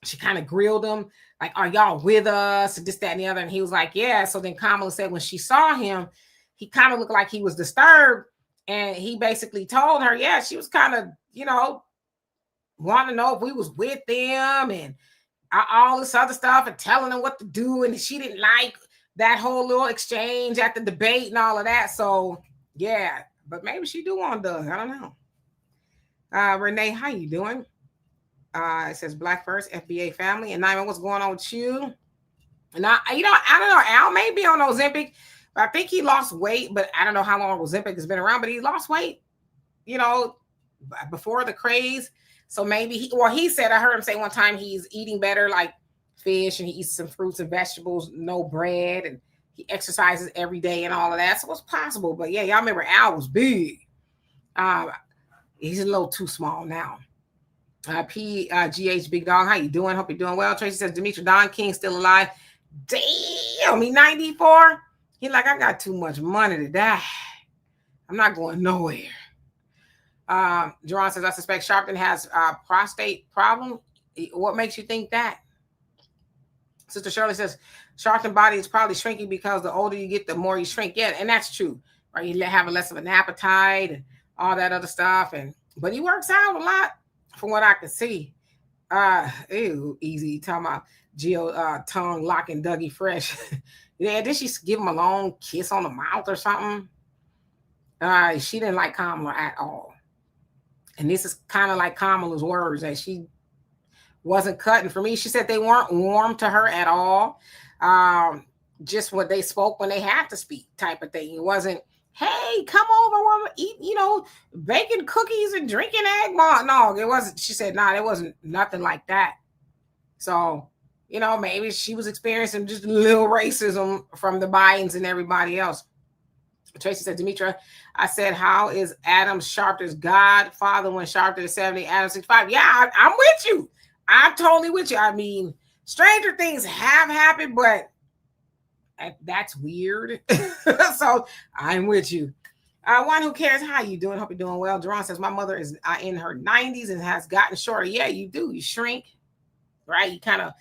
she kind of grilled him, like, are y'all with us? And this, that, and the other. And he was like, yeah. So then Kamala said when she saw him, he kind of looked like he was disturbed. And he basically told her, yeah, she was kind of, wanting to know if we was with them and all this other stuff and telling them what to do. And she didn't like that whole little exchange at the debate and all of that. So, yeah, but maybe she do want Doug. I don't know. Renee, how you doing? It says Black First, FBA family. And Naima, what's going on with you? And I don't know. Al may be on Ozempic, but I think he lost weight, but I don't know how long Ozempic has been around, but he lost weight, before the craze. So maybe he said, I heard him say one time he's eating better, like fish, and he eats some fruits and vegetables, no bread, and he exercises every day and all of that. So it's possible. But yeah, y'all remember Al was big. He's a little too small now. PGH Big Dog, how you doing? Hope you're doing well. Tracy says Demetri Don King still alive. Damn, he 94. He like, I got too much money to die. I'm not going nowhere. Jerron says, I suspect Sharpton has a prostate problem. What makes you think that? Sister Shirley says, Sharpton body is probably shrinking because the older you get, the more you shrink. Yeah, and that's true. Right? You have less of an appetite and all that other stuff. But he works out a lot from what I can see. Easy. Talking about Jill tongue locking Dougie fresh. Yeah, did she give him a long kiss on the mouth or something? She didn't like Kamala at all. And this is kind of like Kamala's words, that she wasn't cutting for me. She said they weren't warm to her at all. Just what they spoke when they had to speak type of thing. It wasn't, hey, come over, we'll eat, baking cookies and drinking egg malt. No, it wasn't. She said, nah, it wasn't nothing like that. So, maybe she was experiencing just a little racism from the Bidens and everybody else. Tracy said, Demetra, I said, how is Adam Sharpton's godfather when Sharpton is 70, Adam 65? Yeah, I'm with you. I'm totally with you. I mean, stranger things have happened, but that's weird. So I'm with you. One who cares, how you doing? Hope you're doing well. Jerron says, my mother is in her 90s and has gotten shorter. Yeah, you do. You shrink, right? You kind of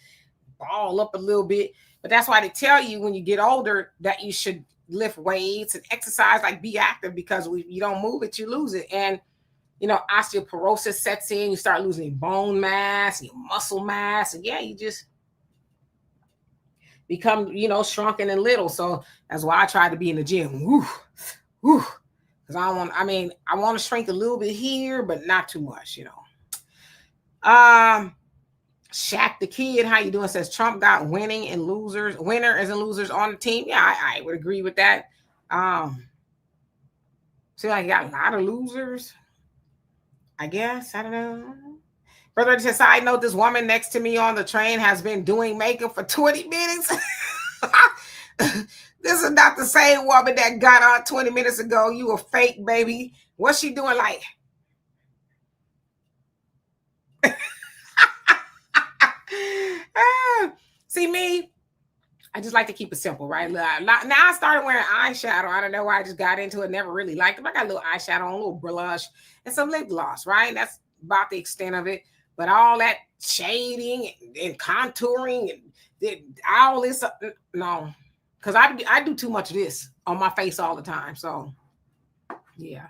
ball up a little bit. But that's why they tell you when you get older that you should lift weights and exercise, like be active, because you don't move it, you lose it. And osteoporosis sets in, you start losing bone mass, your muscle mass, and yeah, you just become, shrunken and little. So that's why I try to be in the gym. Because I want to shrink a little bit here, but not too much, Shaq the Kid, how you doing? Says Trump got winners and losers on the team. Yeah, I would agree with that. Seems like he got a lot of losers. I guess. I don't know. Brother, just side note, this woman next to me on the train has been doing makeup for 20 minutes. This is not the same woman that got on 20 minutes ago. You a fake, baby. What's she doing like? See me? I just like to keep it simple, right? Now I started wearing eyeshadow. I don't know why I just got into it. Never really liked it. I got a little eyeshadow on, a little blush, and some lip gloss, right? That's about the extent of it. But all that shading and contouring and all this, no, because I do too much of this on my face all the time. So, yeah.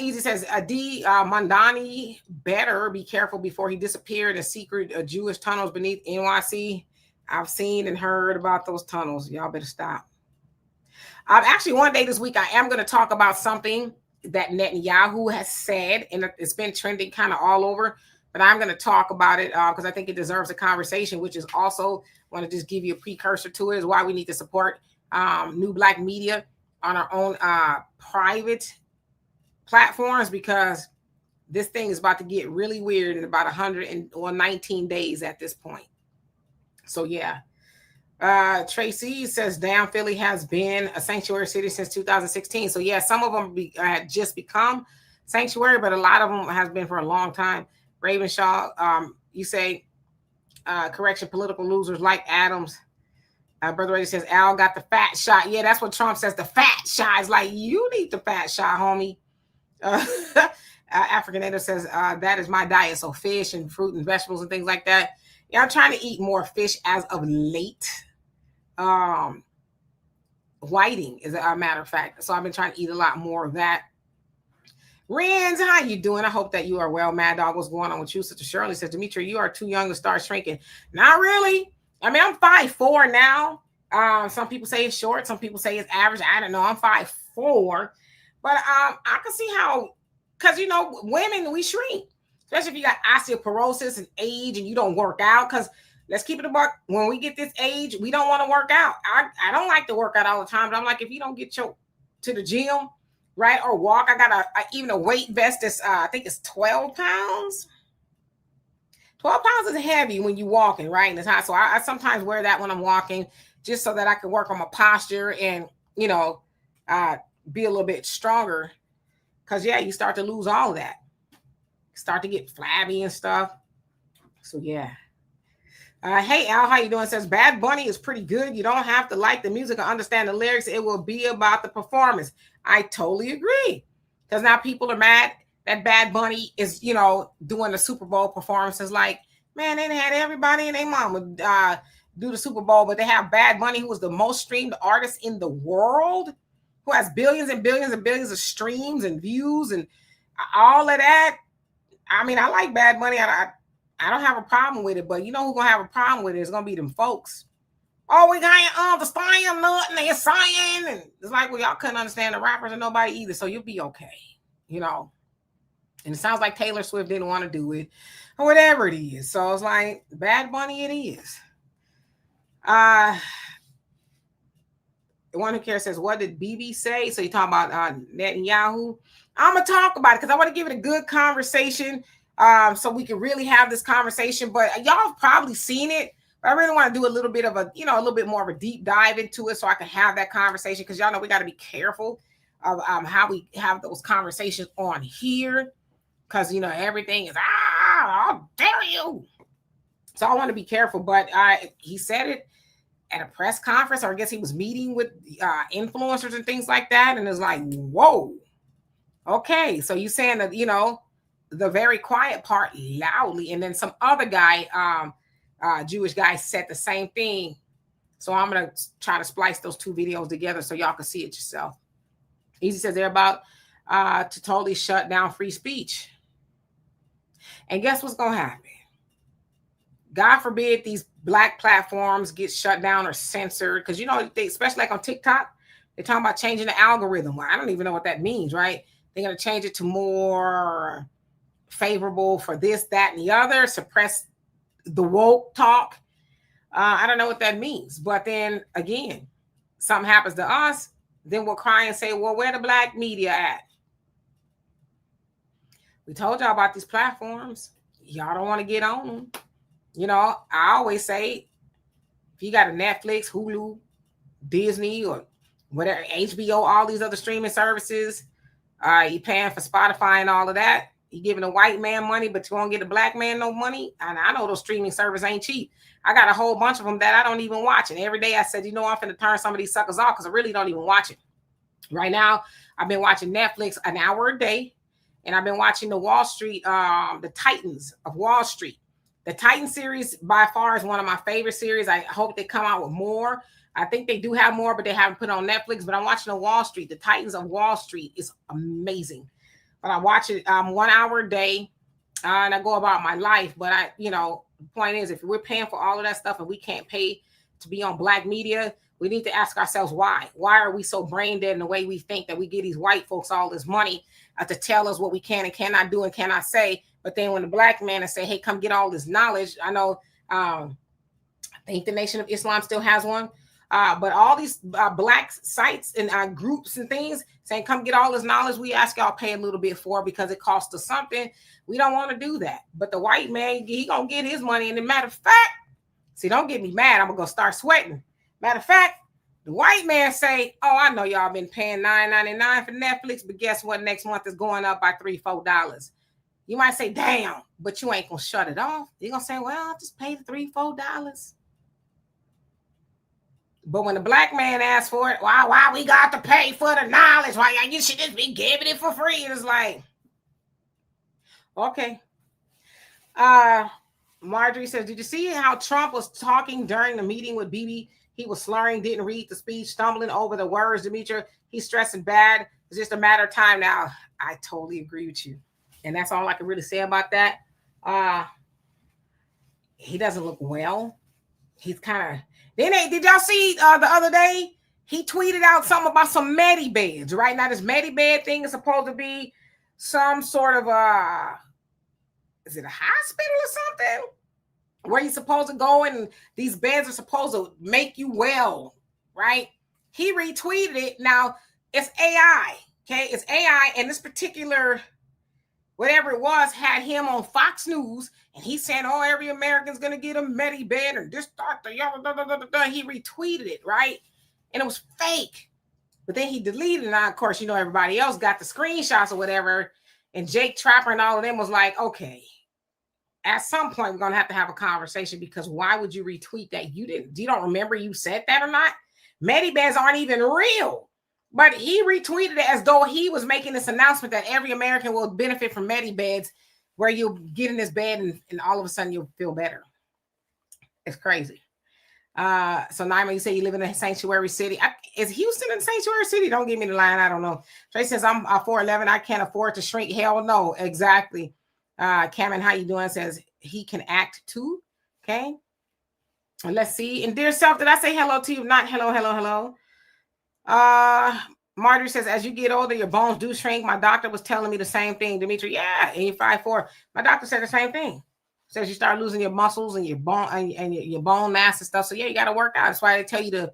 Easy says, D. Mondani better be careful before he disappeared in secret Jewish tunnels beneath NYC. I've seen and heard about those tunnels. Y'all better stop. Actually, one day this week, I am going to talk about something that Netanyahu has said, and it's been trending kind of all over, but I'm going to talk about it because I think it deserves a conversation, which is also, want to just give you a precursor to it, is why we need to support New Black Media on our own private platforms, because this thing is about to get really weird in about 119 days at this point. So, yeah. Tracy says, damn, Philly has been a sanctuary city since 2016. So, yeah, some of them had just become sanctuary, but a lot of them has been for a long time. Ravenshaw, you say, correction, political losers like Adams. Brother Ray says, Al got the fat shot. Yeah, that's what Trump says, the fat shot. Is like, you need the fat shot, homie. African Native says, that is my diet. So fish and fruit and vegetables and things like that. Yeah, I'm trying to eat more fish as of late. Whiting, as a matter of fact. So I've been trying to eat a lot more of that. Renz, how you doing? I hope that you are well. Mad Dog, what's going on with you? Sister Shirley says, Demetri, you are too young to start shrinking. Not really. I mean, I'm 5'4" now. Some people say it's short. Some people say it's average. I don't know. I'm 5'4". But I can see how, because, you know, women, we shrink. Especially if you got osteoporosis and age and you don't work out. Because let's keep it a buck. When we get this age, we don't want to work out. I don't like to work out all the time. But I'm like, if you don't get to the gym, right, or walk, I got even a weight vest that's, I think it's 12 pounds. 12 pounds is heavy when you're walking, right? And it's hot. So I sometimes wear that when I'm walking just so that I can work on my posture and, you know, be a little bit stronger. Because, yeah, you start to lose all of that. Start to get flabby and stuff. So, yeah. Hey, Al, how you doing? Says, Bad Bunny is pretty good. You don't have to like the music or understand the lyrics. It will be about the performance. I totally agree. Because now people are mad that Bad Bunny is, you know, doing the Super Bowl performances. Like, man, they had everybody and their mama do the Super Bowl, but they have Bad Bunny, who was the most streamed artist in the world, who has billions and billions and billions of streams and views and all of that. I mean, I like Bad Bunny. I don't have a problem with it, but you know who's going to have a problem with it? It's going to be them folks. Oh, we can't understand nothing they're saying. And it's like, well, y'all couldn't understand the rappers and nobody either, so you'll be okay, you know. And it sounds like Taylor Swift didn't want to do it or whatever it is. So it's like, Bad Bunny it is. The one who cares says, what did BB say? So you talking about Netanyahu? I'm going to talk about it because I want to give it a good conversation so we can really have this conversation. But y'all have probably seen it. But I really want to do a little bit of a, you know, a little bit more of a deep dive into it so I can have that conversation, because y'all know we got to be careful of how we have those conversations on here, because, you know, everything is, how dare you? So I want to be careful. But he said it at a press conference, or I guess he was meeting with influencers and things like that. And it's like, whoa. Okay. So you saying that, you know, the very quiet part loudly. And then some other guy, Jewish guy, said the same thing. So I'm going to try to splice those two videos together so y'all can see it yourself. Easy says they're about to totally shut down free speech. And guess what's going to happen? God forbid these black platforms get shut down or censored. Because, you know, they, especially like on TikTok, they're talking about changing the algorithm. Well, I don't even know what that means, right? They're going to change it to more favorable for this, that, and the other, suppress the woke talk. I don't know what that means. But then again, something happens to us, then we'll cry and say, well, where the black media at? We told y'all about these platforms. Y'all don't want to get on them. You know, I always say, if you got a Netflix, Hulu, Disney, or whatever, HBO, all these other streaming services, you paying for Spotify and all of that. You giving a white man money, but you won't get a black man no money. And I know those streaming services ain't cheap. I got a whole bunch of them that I don't even watch. And every day I said, you know, I'm finna turn some of these suckers off because I really don't even watch it. Right now, I've been watching Netflix an hour a day. and I've been watching the Wall Street, the Titans of Wall Street. The Titan series by far is one of my favorite series. I hope they come out with more. I think they do have more, but they haven't put on Netflix. But I'm watching the Wall Street. The Titans of Wall Street is amazing. But I watch it 1 hour a day, and I go about my life. But the point is, if we're paying for all of that stuff and we can't pay to be on black media, we need to ask ourselves why. Why are we so brain dead in the way we think that we give these white folks all this money to tell us what we can and cannot do and cannot say? But then when the black man say, hey, come get all this knowledge, I know, I think the Nation of Islam still has one. But all these black sites and groups and things saying, come get all this knowledge, we ask y'all pay a little bit for because it costs us something. We don't want to do that. But the white man, he going to get his money. And as a matter of fact, see, don't get me mad. I'm going to start sweating. Matter of fact, the white man say, oh, I know y'all been paying $9.99 for Netflix, but guess what? Next month is going up by $3, $4. You might say, damn, but you ain't going to shut it off. You're going to say, well, I'll just pay the $3, $4. But when the black man asks for it, why we got to pay for the knowledge? Why you should just be giving it for free? It's like, okay. Marjorie says, did you see how Trump was talking during the meeting with Bibi? He was slurring, didn't read the speech, stumbling over the words, Demetria. He's stressing bad. It's just a matter of time now. I totally agree with you. And that's all I can really say about that. He doesn't look well. He's kind of... Did y'all see the other day? He tweeted out something about some Medi beds. Right now, this Medi bed thing is supposed to be some sort of is it a hospital or something? Where you're supposed to go and these beds are supposed to make you well, right? He retweeted it. Now, it's AI, okay? It's AI, and this particular, whatever it was, had him on Fox News, and he said, oh, every American's going to get a Medi bed, and this, he retweeted it, right? And it was fake. But then he deleted it. Now, of course, everybody else got the screenshots or whatever, and Jake Trapper and all of them was like, okay, at some point, we're going to have a conversation, because why would you retweet that? You don't remember you said that or not? Medi beds aren't even real. But he retweeted it as though he was making this announcement that every American will benefit from Medi beds, where you'll get in this bed and all of a sudden you'll feel better. It's crazy. So Naima, you say you live in a sanctuary city. Is Houston a sanctuary city? Don't give me the line. I don't know. Trey says, I'm 4'11". I can't afford to shrink. Hell no. Exactly. Cameron, how you doing? Says he can act too. Okay. And let's see. And dear self, did I say hello to you? Not hello. Marjorie says, as you get older, your bones do shrink. My doctor was telling me the same thing, Dimitri. Yeah, and you're 5'4". My doctor said the same thing. Says you start losing your muscles and your bone and your bone mass and stuff. So yeah, you got to work out. That's why they tell you to,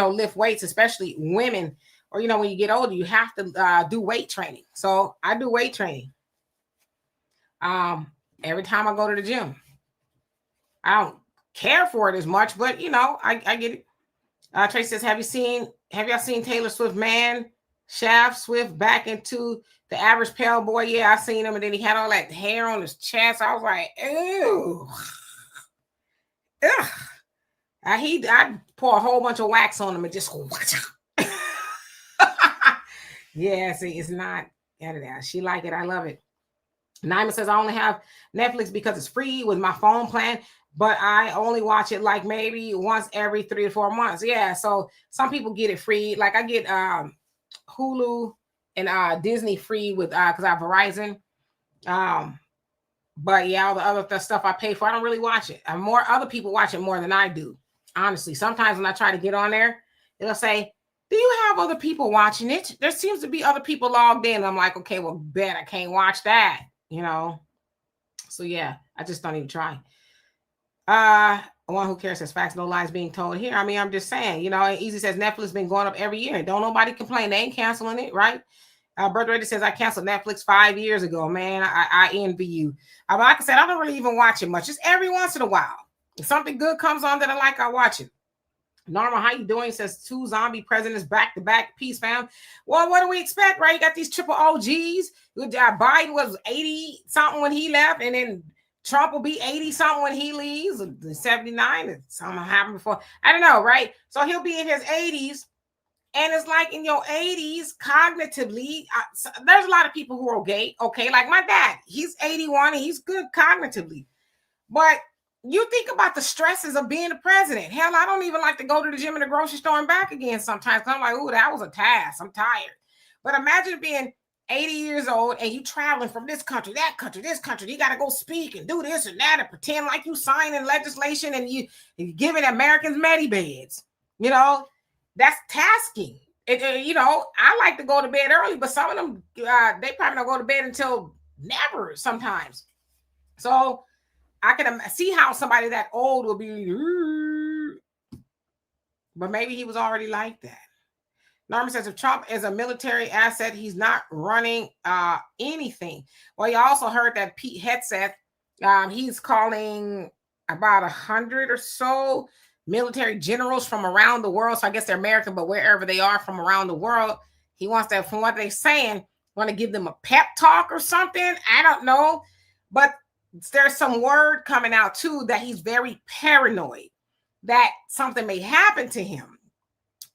lift weights, especially women. Or when you get older, you have to do weight training. So I do weight training. Every time I go to the gym. I don't care for it as much, but I get it. Tracy says, have y'all seen Taylor Swift man shaft Swift back into the average pale boy? Yeah, I seen him, and then he had all that hair on his chest. I was like, ew. Ugh. I'd pour a whole bunch of wax on him and just watch out. Yeah, see, it's not. She like it. I love it. Naima says, I only have Netflix because it's free with my phone plan, but I only watch it like maybe once every 3 to 4 months. Yeah, so some people get it free. Like I get Hulu and Disney free with because I have Verizon. But yeah, all the other stuff I pay for, I don't really watch it. More other people watch it more than I do. Honestly, sometimes when I try to get on there, it'll say, do you have other people watching it? There seems to be other people logged in. I'm like, okay, well, bet I can't watch that. So yeah, I just don't even try. One who cares says facts, no lies being told here. I mean, I'm just saying, Easy says Netflix been going up every year. Don't nobody complain. They ain't canceling it, right? Birth Ready says I canceled Netflix 5 years ago. Man, I envy you. Like I said, I don't really even watch it much. Just every once in a while. If something good comes on that I like, I watch it. Norma, how you doing? Says 2 zombie presidents back to back. Peace, fam. Well, what do we expect, right? You got these triple OGs. Biden was 80 something when he left, and then Trump will be 80 something when he leaves. 79, something happened before. I don't know, right? So he'll be in his 80s, And it's like in your 80s, cognitively, there's a lot of people who are okay, like my dad, he's 81 and he's good cognitively. But you think about the stresses of being the president. Hell, I don't even like to go to the gym and the grocery store and back again sometimes. I'm like, oh, that was a task. I'm tired. But imagine being 80 years old and you traveling from this country, that country, this country. You got to go speak and do this and that and pretend like you signing legislation and you giving Americans Medibeds. You know, that's tasking. I like to go to bed early, but some of them, they probably don't go to bed until never sometimes. So I can see how somebody that old will be, but maybe he was already like that. Norman says if Trump is a military asset, he's not running anything. Well, you also heard that Pete Hegseth, he's calling about 100 or so military generals from around the world. So I guess they're American, but wherever they are from around the world, he wants to, from what they're saying, want to give them a pep talk or something. I don't know. But there's some word coming out too that he's very paranoid that something may happen to him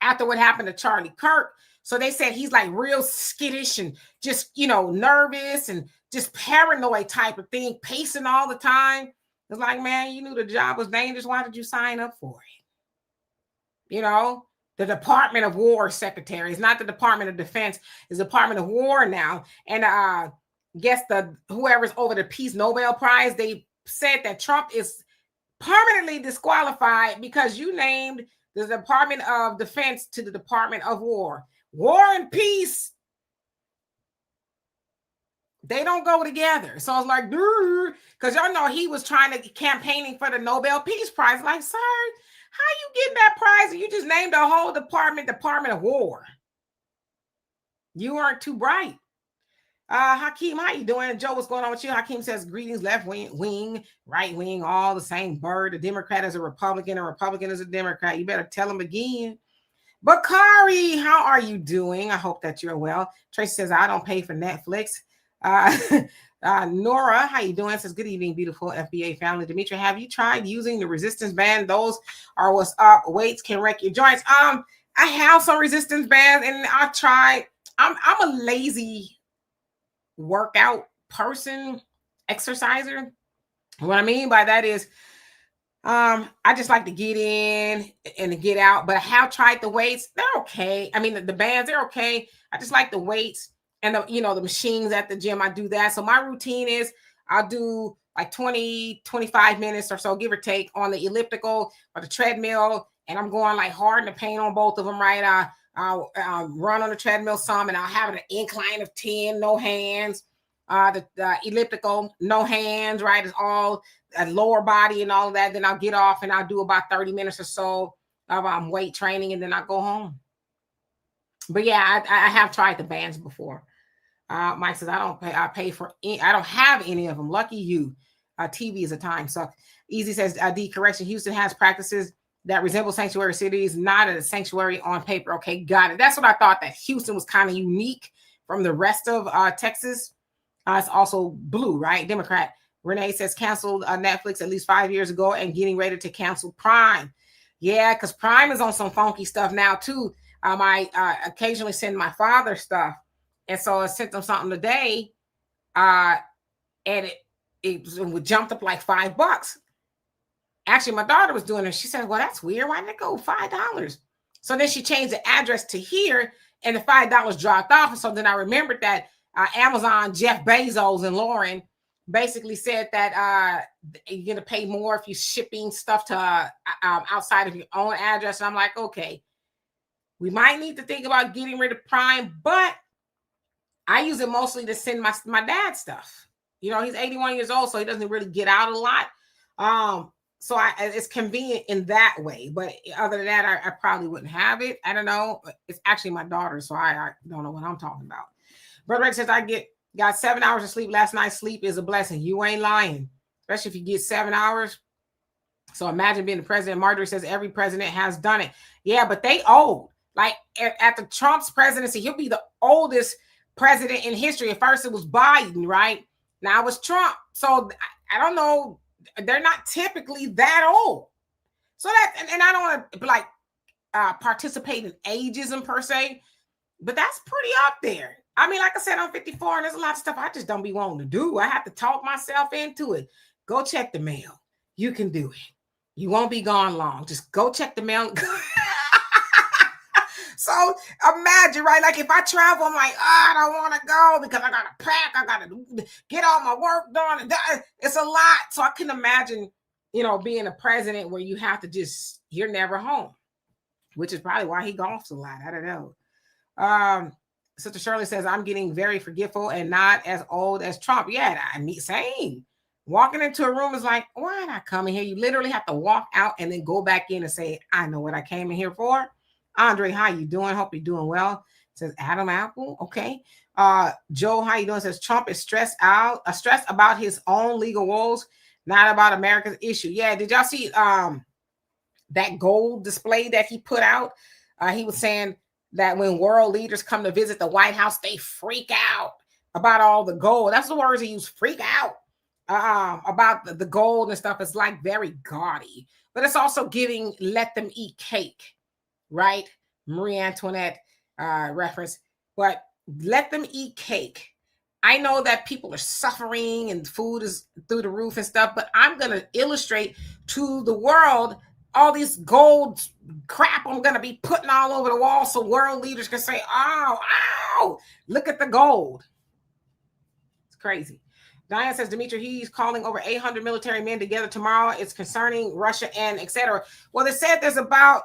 after what happened to Charlie Kirk. So they said he's like real skittish and just, nervous and just paranoid type of thing, pacing all the time. It's like, man, you knew the job was dangerous. Why did you sign up for it? The Department of War secretary. It's not the Department of Defense. It's the Department of War now. And guess whoever's over the Peace Nobel Prize, they said that Trump is permanently disqualified because you named the Department of Defense to the Department of War. War and peace, they don't go together. So it's like, because y'all know he was trying to campaigning for the Nobel Peace Prize. Like, sir, how you getting that prize and you just named the whole Department of War? You aren't too bright. Hakeem, how you doing? Joe, what's going on with you? Hakeem says, greetings, left wing, right wing, all the same bird. A Democrat is a Republican, a Republican is a Democrat. You better tell them again. Bakari, how are you doing? I hope that you're well. Tracy says, I don't pay for Netflix. Nora, how you doing? Says, good evening, beautiful FBA family. Demetri, have you tried using the resistance band? Those are what's up. Weights can wreck your joints. I have some resistance bands and I tried. I'm a lazy workout person, exerciser. What I mean by that is I just like to get in and to get out, but I have tried the weights. They're okay. I mean, the bands, they're okay. I just like the weights and the machines at the gym. I do that. So my routine is I'll do like 20, 25 minutes or so, give or take, on the elliptical or the treadmill. And I'm going like hard in the paint on both of them, right? I'll run on the treadmill some, and I'll have an incline of 10, no hands. The elliptical, no hands, right? It's all a lower body and all of that. Then I'll get off and I'll do about 30 minutes or so of weight training, and then I go home. But yeah, I have tried the bands before. Mike says, I don't have any of them. Lucky you. TV is a time suck. Easy says, D, correction. Houston has practices that resemble sanctuary cities, not a sanctuary on paper. Okay, got it. That's what I thought, that Houston was kind of unique from the rest of Texas. It's also blue, right? Democrat. Renee says canceled Netflix at least 5 years ago and getting ready to cancel Prime. Yeah, because Prime is on some funky stuff now too. I occasionally send my father stuff. And so I sent them something today. And it jumped up like $5. Actually, my daughter was doing it. She said, well, that's weird. Why did it go $5? So then she changed the address to here and the $5 dropped off. And so then I remembered that Amazon, Jeff Bezos and Lauren basically said that you're going to pay more if you're shipping stuff to outside of your own address. And I'm like, okay, we might need to think about getting rid of Prime, but I use it mostly to send my dad stuff. He's 81 years old, so he doesn't really get out a lot. So it's convenient in that way. But other than that, I probably wouldn't have it. I don't know. It's actually my daughter, so I don't know what I'm talking about. Brother Rick says, I got 7 hours of sleep last night. Sleep is a blessing. You ain't lying, especially if you get 7 hours. So imagine being the president. Marjorie says every president has done it. Yeah, but they old. Like at the Trump's presidency, he'll be the oldest president in history. At first it was Biden, right? Now it's Trump. So I don't know. They're not typically that old. So that, and I don't want to be like, participate in ageism per se, but that's pretty up there. I mean, like I said, I'm 54 and there's a lot of stuff I just don't be wanting to do. I have to talk myself into it. Go check the mail. You can do it. You won't be gone long. Just go check the mail. So imagine, right? Like if I travel, I'm like, I don't want to go because I got to pack. I got to get all my work done. And it's a lot. So I can imagine, being a president where you have to you're never home, which is probably why he golfs a lot. I don't know. Sister Shirley says, I'm getting very forgetful and not as old as Trump. Yeah, I mean, same. Walking into a room is like, why did I come in here? You literally have to walk out and then go back in and say, I know what I came in here for. Andre, how you doing? Hope you're doing well. Says Adam Apple. Okay. Joe, how you doing? Says Trump is stressed about his own legal woes, not about America's issue. Yeah. Did y'all see that gold display that he put out? He was saying that when world leaders come to visit the White House, they freak out about all the gold. That's the words he used, freak out about the gold and stuff. It's like very gaudy, but it's also giving let them eat cake, right? Marie Antoinette reference, but let them eat cake. I know that people are suffering and food is through the roof and stuff, but I'm going to illustrate to the world all these gold crap I'm going to be putting all over the wall so world leaders can say, oh, look at the gold. It's crazy. Diane says, Dimitri, he's calling over 800 military men together tomorrow. It's concerning Russia and etc. Well, they said there's about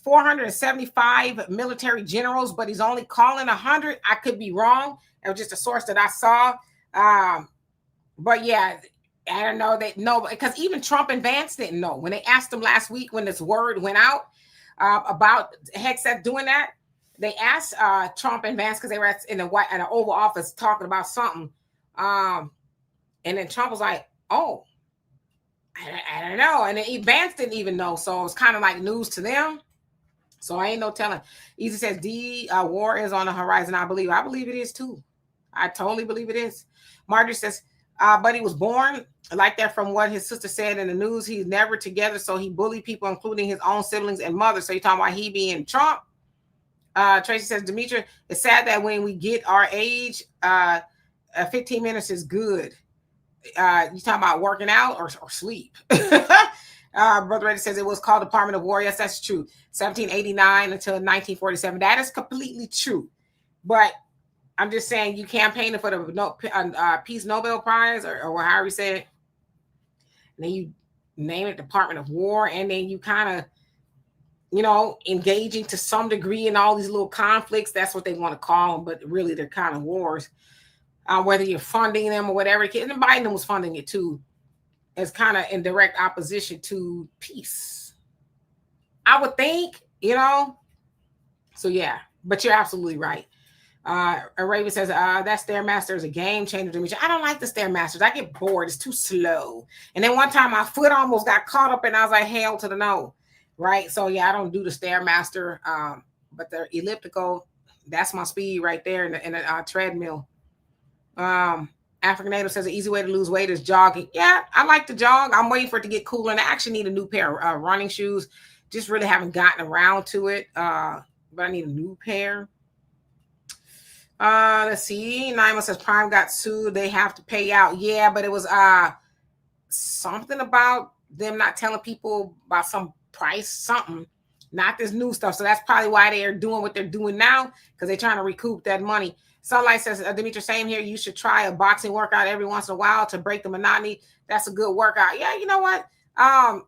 475 military generals, but he's only calling 100. I could be wrong. It was just a source that I saw. But yeah, I don't know. They know because even Trump and Vance didn't know when they asked him last week when this word went out about Hegseth doing that. They asked Trump and Vance because they were in the Oval Office talking about something, and then Trump was like, "Oh, I don't know," and then Vance didn't even know, so it was kind of like news to them. So I ain't no telling. Easy says war is on the horizon. I believe it is too. I totally believe it is. Marjorie says, but he was born like that from what his sister said in the news. He's never together, so he bullied people, including his own siblings and mother. So you're talking about he being Trump. Tracy says, Demetria, it's sad that when we get our age, 15 minutes is good. You talking about working out or sleep? Brother Reddy says it was called Department of War. Yes, that's true. 1789 until 1947. That is completely true. But I'm just saying you campaigning for the Peace Nobel Prize or however you say it. And then you name it Department of War. And then you kind of, engaging to some degree in all these little conflicts. That's what they want to call them. But really, they're kind of wars. Whether you're funding them or whatever. And Biden was funding it too. It's kind of in direct opposition to peace. I would think, So yeah, but you're absolutely right. Raven says, that Stairmaster is a game changer to me. I don't like the Stairmasters. I get bored. It's too slow. And then one time my foot almost got caught up and I was like, hell to the no. Right. So yeah, I don't do the Stairmaster. But the elliptical, that's my speed right there in a treadmill. African Native says the easy way to lose weight is jogging. Yeah, I like to jog. I'm waiting for it to get cooler. And I actually need a new pair of running shoes. Just really haven't gotten around to it. But I need a new pair. Let's see. Naima says Prime got sued. They have to pay out. Yeah, but it was something about them not telling people about some price, something. Not this new stuff. So that's probably why they are doing what they're doing now, because they're trying to recoup that money. Sunlight says, Demetri, same here. You should try a boxing workout every once in a while to break the monotony. That's a good workout. Yeah, you know what? I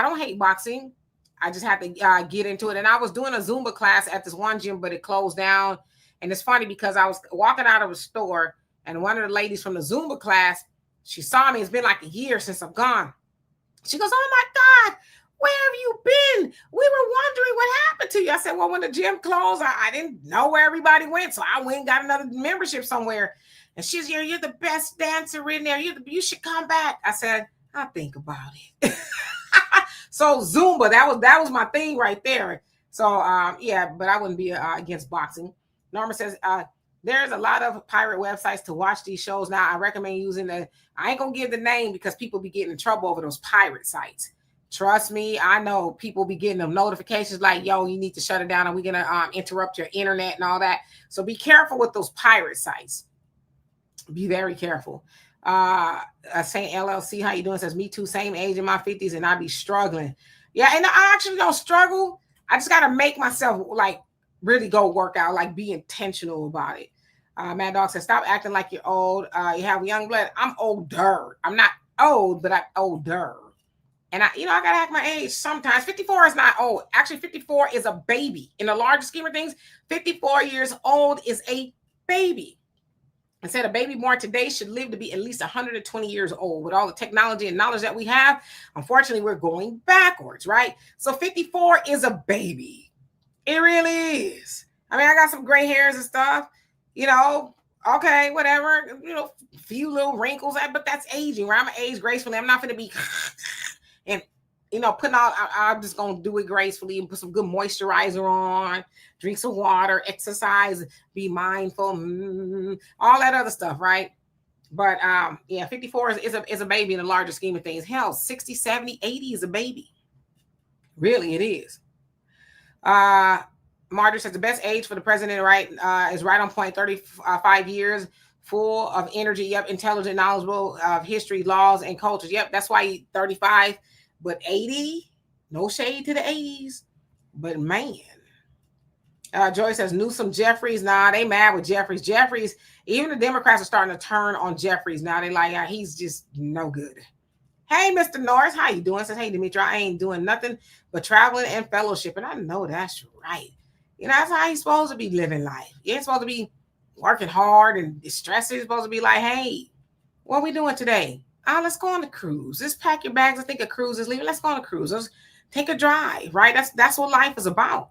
don't hate boxing. I just have to get into it. And I was doing a Zumba class at this one gym, but it closed down. And it's funny because I was walking out of a store and one of the ladies from the Zumba class, she saw me. It's been like a year since I've gone. She goes, oh my God, where have you been? We were wondering what happened to you. I said, well, when the gym closed, I didn't know where everybody went. So I went and got another membership somewhere. And she's here, you're the best dancer in there. You should come back. I said, I'll think about it. So Zumba, that was my thing right there. So yeah, but I wouldn't be against boxing. Norma says, there's a lot of pirate websites to watch these shows now. I recommend using I ain't gonna give the name because people be getting in trouble over those pirate sites. Trust me, I know people be getting them notifications like, yo, you need to shut it down and we're going to interrupt your internet and all that. So be careful with those pirate sites. Be very careful. Saint LLC, how you doing? Says, me too, same age in my 50s and I be struggling. Yeah, and I actually don't struggle. I just got to make myself like really go work out, like be intentional about it. Mad Dog says, stop acting like you're old. You have young blood. I'm older. I'm not old, but I'm older. And I gotta act my age sometimes. 54 is not old. Actually, 54 is a baby. In the larger scheme of things, 54 years old is a baby. I said a baby born today should live to be at least 120 years old. With all the technology and knowledge that we have, unfortunately, we're going backwards, right? So 54 is a baby. It really is. I mean, I got some gray hairs and stuff, okay, whatever, a few little wrinkles, but that's aging, right? I'm going to age gracefully. I'm not going to be... And, putting out, I'm just going to do it gracefully and put some good moisturizer on, drink some water, exercise, be mindful, all that other stuff, right? But, 54 is a baby in the larger scheme of things. Hell, 60, 70, 80 is a baby. Really, it is. Marjorie says the best age for the president, right, is right on point, 35 years, full of energy. Yep, intelligent, knowledgeable of history, laws, and cultures. Yep, that's why he's 35. But 80, no shade to the 80s. But man, Joy says Newsom, Jeffries. Nah, they mad with Jeffries. Jeffries, even the Democrats are starting to turn on Jeffries now. They like, he's just no good. Hey, Mr. Norris, how you doing? Says, hey, Dimitri, I ain't doing nothing but traveling and fellowship. And I know that's right. That's how he's supposed to be living life. You ain't supposed to be working hard and stressing. You're supposed to be like, hey, what are we doing today? Let's go on a cruise. Just pack your bags. I think a cruise is leaving. Let's go on a cruise. Let's take a drive, right? That's what life is about.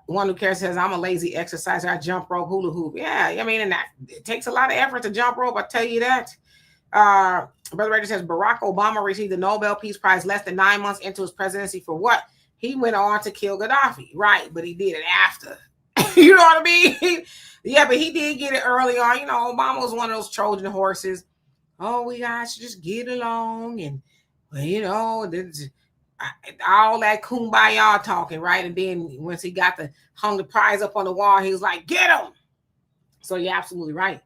One who cares says, I'm a lazy exerciser. I jump rope, hula hoop. Yeah, I mean, and that it takes a lot of effort to jump rope. I tell you that. Brother Rager says Barack Obama received the Nobel Peace Prize less than 9 months into his presidency for what? He went on to kill Gaddafi, right? But he did it after. You know what I mean? Yeah, but he did get it early on. Obama was one of those Trojan horses. Oh, we guys should just get along and, all that kumbaya talking, right? And then once he hung the prize up on the wall, he was like, get him. So you're absolutely right.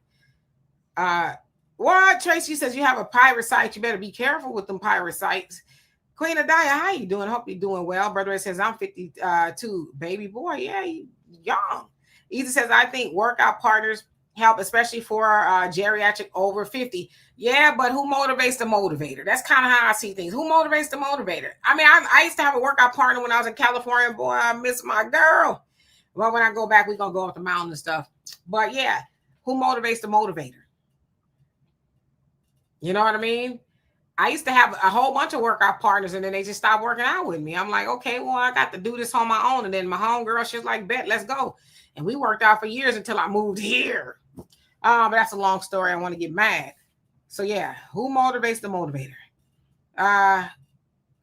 What? Tracy says you have a pirate site. You better be careful with them pirate sites. Queen Adaya, how you doing? Hope you're doing well. Brother Ray says, I'm 52. Baby boy, yeah, young. Easy says, I think workout partners help, especially for geriatric over 50. Yeah, but who motivates the motivator? That's kind of how I see things. Who motivates the motivator? I mean, I used to have a workout partner when I was in California. Boy, I miss my girl. Well, when I go back, we're going to go up the mountain and stuff. But yeah, who motivates the motivator? You know what I mean? I used to have a whole bunch of workout partners and then they just stopped working out with me. I'm like, okay, well, I got to do this on my own. And then my homegirl, she's like, bet, let's go. And we worked out for years until I moved here. But that's a long story. I want to get mad. So yeah, who motivates the motivator?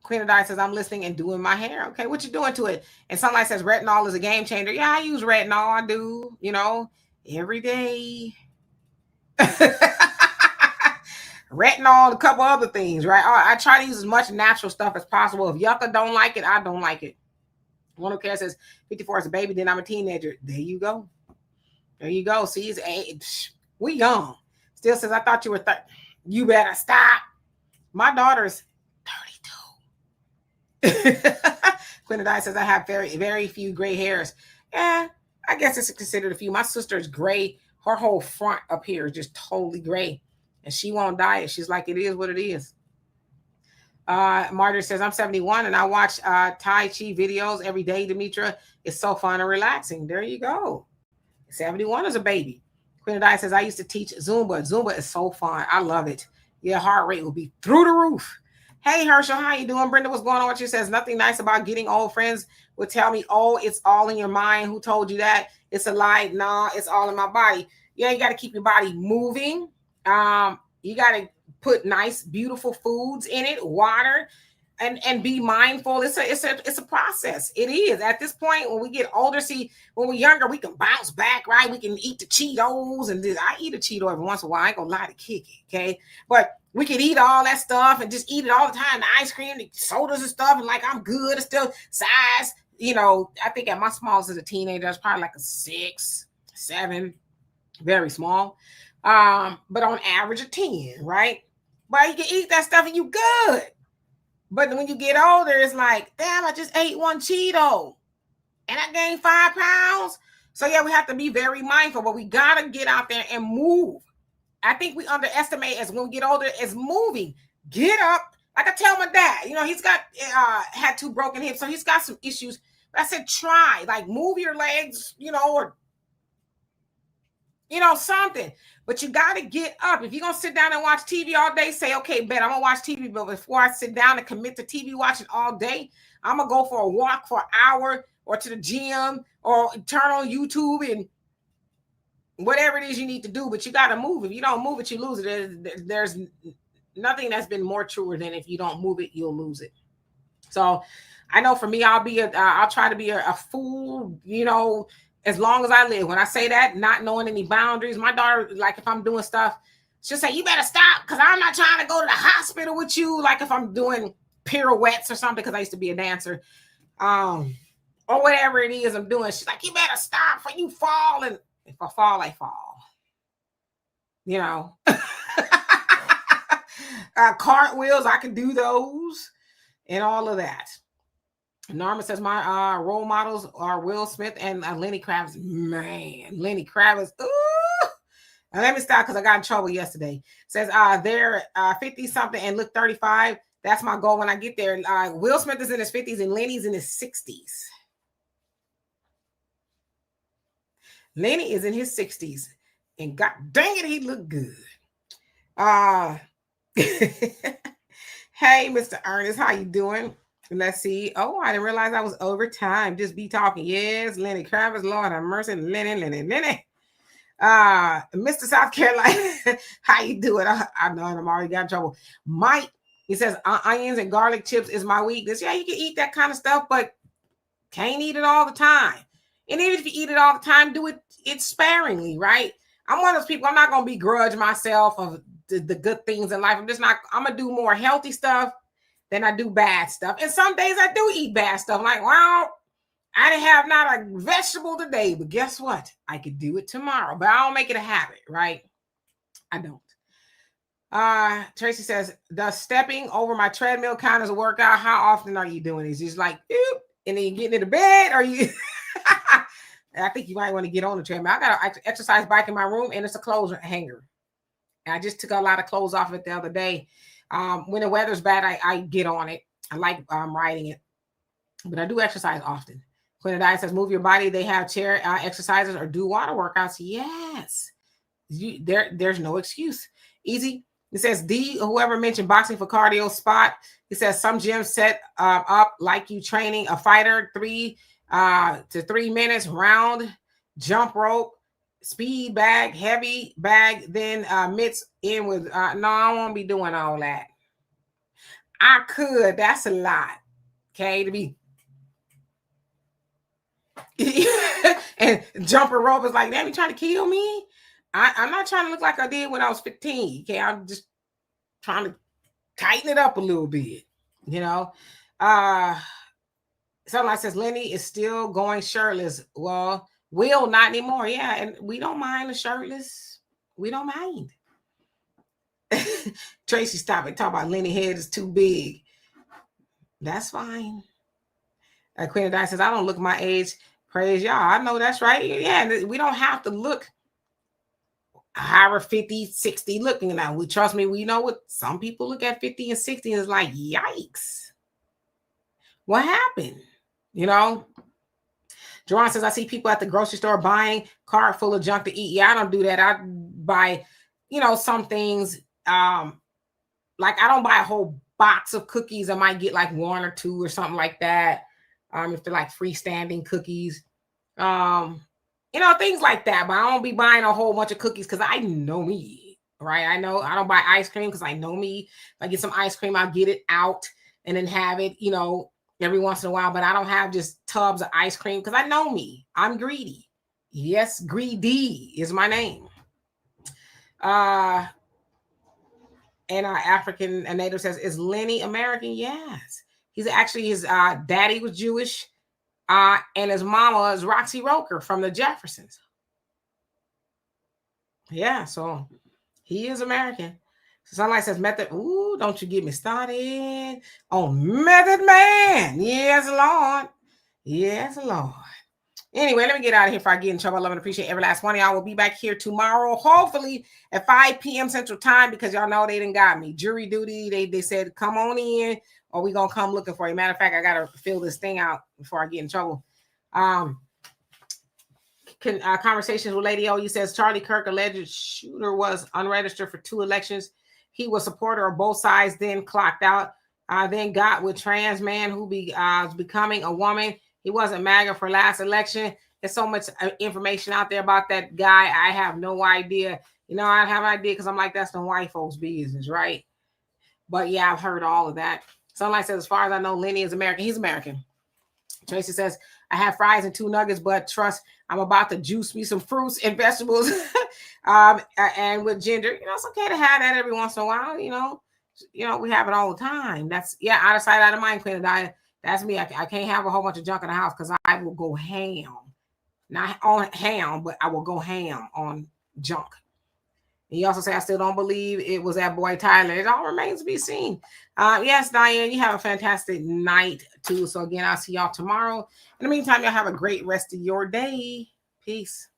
Queen of Dice says, I'm listening and doing my hair. Okay, what you doing to it? And Sunlight says, retinol is a game changer. Yeah, I use retinol. I do, every day. Retinol, a couple other things, right? I try to use as much natural stuff as possible. If Yucca don't like it, I don't like it. One who cares says 54 is a baby, then I'm a teenager. There you go. There you go. See, we young. Still says, I thought you were 30. You better stop. My daughter's 32. Quinn and I says, I have very, very few gray hairs. Yeah, I guess it's considered a few. My sister's gray. Her whole front up here is just totally gray. And she won't dye it. She's like, it is what it is. Marjorie says, I'm 71 and I watch Tai Chi videos every day, Demetra. It's so fun and relaxing. There you go. 71 is a baby. Queen of Dice says, I used to teach Zumba. Zumba is so fun. I love it. Your heart rate will be through the roof. Hey, Herschel, how you doing? Brenda, what's going on with you? Says, nothing nice about getting old. Friends would tell me, oh, it's all in your mind. Who told you that? It's a lie. No, it's all in my body. Yeah, you got to keep your body moving. You got to put nice, beautiful foods in it, water, and be mindful. It's a process. It is. At this point, when we get older, see, when we're younger, we can bounce back, right? We can eat the Cheetos, and I eat a Cheeto every once in a while. I ain't gonna lie to kick it, okay? But we could eat all that stuff and just eat it all the time. The ice cream, the sodas and stuff, and like I'm good. It's still size. I think at my smallest as a teenager, I was probably like a 6, 7, very small. But on average a 10, right? But you can eat that stuff and you good. But when you get older, it's like, damn, I just ate one Cheeto and I gained 5 pounds. So yeah, we have to be very mindful, but we gotta get out there and move. I think we underestimate as when we get older as moving. Get up. Like I tell my dad, he's got had 2 broken hips, so he's got some issues. But I said, try, like move your legs, or something. But you got to get up. If you're going to sit down and watch TV all day, say, okay, bet I'm going to watch TV. But before I sit down and commit to TV watching all day, I'm going to go for a walk for an hour or to the gym or turn on YouTube and whatever it is you need to do. But you got to move. If you don't move it, you lose it. There's nothing that's been more truer than if you don't move it, you'll lose it. So I know for me, I'll try to be a fool, as long as I live. When I say that, not knowing any boundaries, my daughter, like if I'm doing stuff, she'll say, you better stop because I'm not trying to go to the hospital with you. Like if I'm doing pirouettes or something, because I used to be a dancer, or whatever it is I'm doing. She's like, you better stop before you fall. And if I fall, I fall. Cartwheels, I can do those and all of that. Norma says my role models are Will Smith and Lenny Kravitz. Man, Lenny Kravitz. Ooh. Now let me stop because I got in trouble yesterday. Says they're 50 something and look 35. That's my goal when I get there. Will Smith is in his 50s and Lenny's in his 60s. Lenny is in his 60s, and god dang it, he looked good. Hey, Mr. Ernest, how you doing? Let's see. Oh, I didn't realize I was over time. Just be talking. Yes, Lenny Kravitz, Lord have mercy. Lenny. Mr. South Carolina, how you doing? I know I'm already got in trouble. Mike, he says onions and garlic chips is my weakness. Yeah, you can eat that kind of stuff, but can't eat it all the time. And even if you eat it all the time, do it sparingly, right? I'm one of those people, I'm not going to begrudge myself of the good things in life. I'm going to do more healthy stuff than I do bad stuff. And some days I do eat bad stuff. Like, well, I didn't have not a vegetable today, but guess what? I could do it tomorrow, but I don't make it a habit, right? I don't. Tracy says, does stepping over my treadmill count as a workout? How often are you doing this? Just like, boop, and then you getting into bed, or you... I think you might want to get on the treadmill. I got an exercise bike in my room, and it's a clothes hanger. And I just took a lot of clothes off it the other day. When the weather's bad, I get on it. I like riding it, but I do exercise often. Quinn Diet says, move your body. They have chair exercises or do water workouts. Yes, there's no excuse. Easy. It says D, whoever mentioned boxing for cardio spot. It says some gyms set up like you training a fighter 3 to 3 minutes, round, jump rope, speed bag, heavy bag, then mitts in with, no, I won't be doing all that. I could, that's a lot, okay, to be, and jumping rope is like, damn, you trying to kill me? I'm not trying to look like I did when I was 15, okay, I'm just trying to tighten it up a little bit, Somebody says Lenny is still going shirtless. Well, Will not anymore. Yeah, and we don't mind the shirtless. We don't mind. Tracy, stop it. Talk about Lenny head is too big. That's fine. Queen of Dice says, I don't look my age. Praise y'all. I know that's right. Yeah, we don't have to look however 50, 60 looking now. Trust me, we know what some people look at 50 and 60 and it's like, yikes. What happened? Jerron says, I see people at the grocery store buying cart full of junk to eat. Yeah, I don't do that. I buy, some things. Like I don't buy a whole box of cookies. I might get like 1 or 2 or something like that. If they're like freestanding cookies, things like that. But I don't be buying a whole bunch of cookies because I know me, right? I know I don't buy ice cream because I know me. If I get some ice cream, I'll get it out and then have it, every once in a while, but I don't have just tubs of ice cream because I know me. I'm greedy. Yes, greedy is my name. And our African native says, is Lenny American? Yes. He's actually, his daddy was Jewish, and his mama is Roxy Roker from the Jeffersons. Yeah, so he is American. So Sunlight says, Method, ooh, don't you get me started on Method Man. Yes, Lord. Yes, Lord. Anyway, let me get out of here before I get in trouble. I love and appreciate every last one of y'all. Will be back here tomorrow, hopefully at 5 p.m. Central Time, because y'all know they didn't got me. Jury duty, they said, come on in, or we going to come looking for you. Matter of fact, I got to fill this thing out before I get in trouble. Conversations with Lady O, you says, Charlie Kirk, alleged shooter, was unregistered for 2 elections. He was a supporter of both sides, then clocked out, then got with trans man who was becoming a woman. He wasn't MAGA for last election. There's so much information out there about that guy. I have no idea. You know, I have an idea because I'm like, that's the white folks' business, right? But yeah, I've heard all of that. Sunlight says, as far as I know, Lenny is American. He's American. Tracy says, I have fries and 2 nuggets, but trust, I'm about to juice me some fruits and vegetables and with ginger. You know, it's okay to have that every once in a while. You know, we have it all the time. That's, yeah, out of sight, out of mind, Queen of Diet. That's me. I can't have a whole bunch of junk in the house because I will go ham. Not on ham, but I will go ham on junk. And you also say, I still don't believe it was that boy Tyler. It all remains to be seen. Yes, Diane, you have a fantastic night too. So again, I'll see y'all tomorrow. In the meantime, y'all have a great rest of your day. Peace.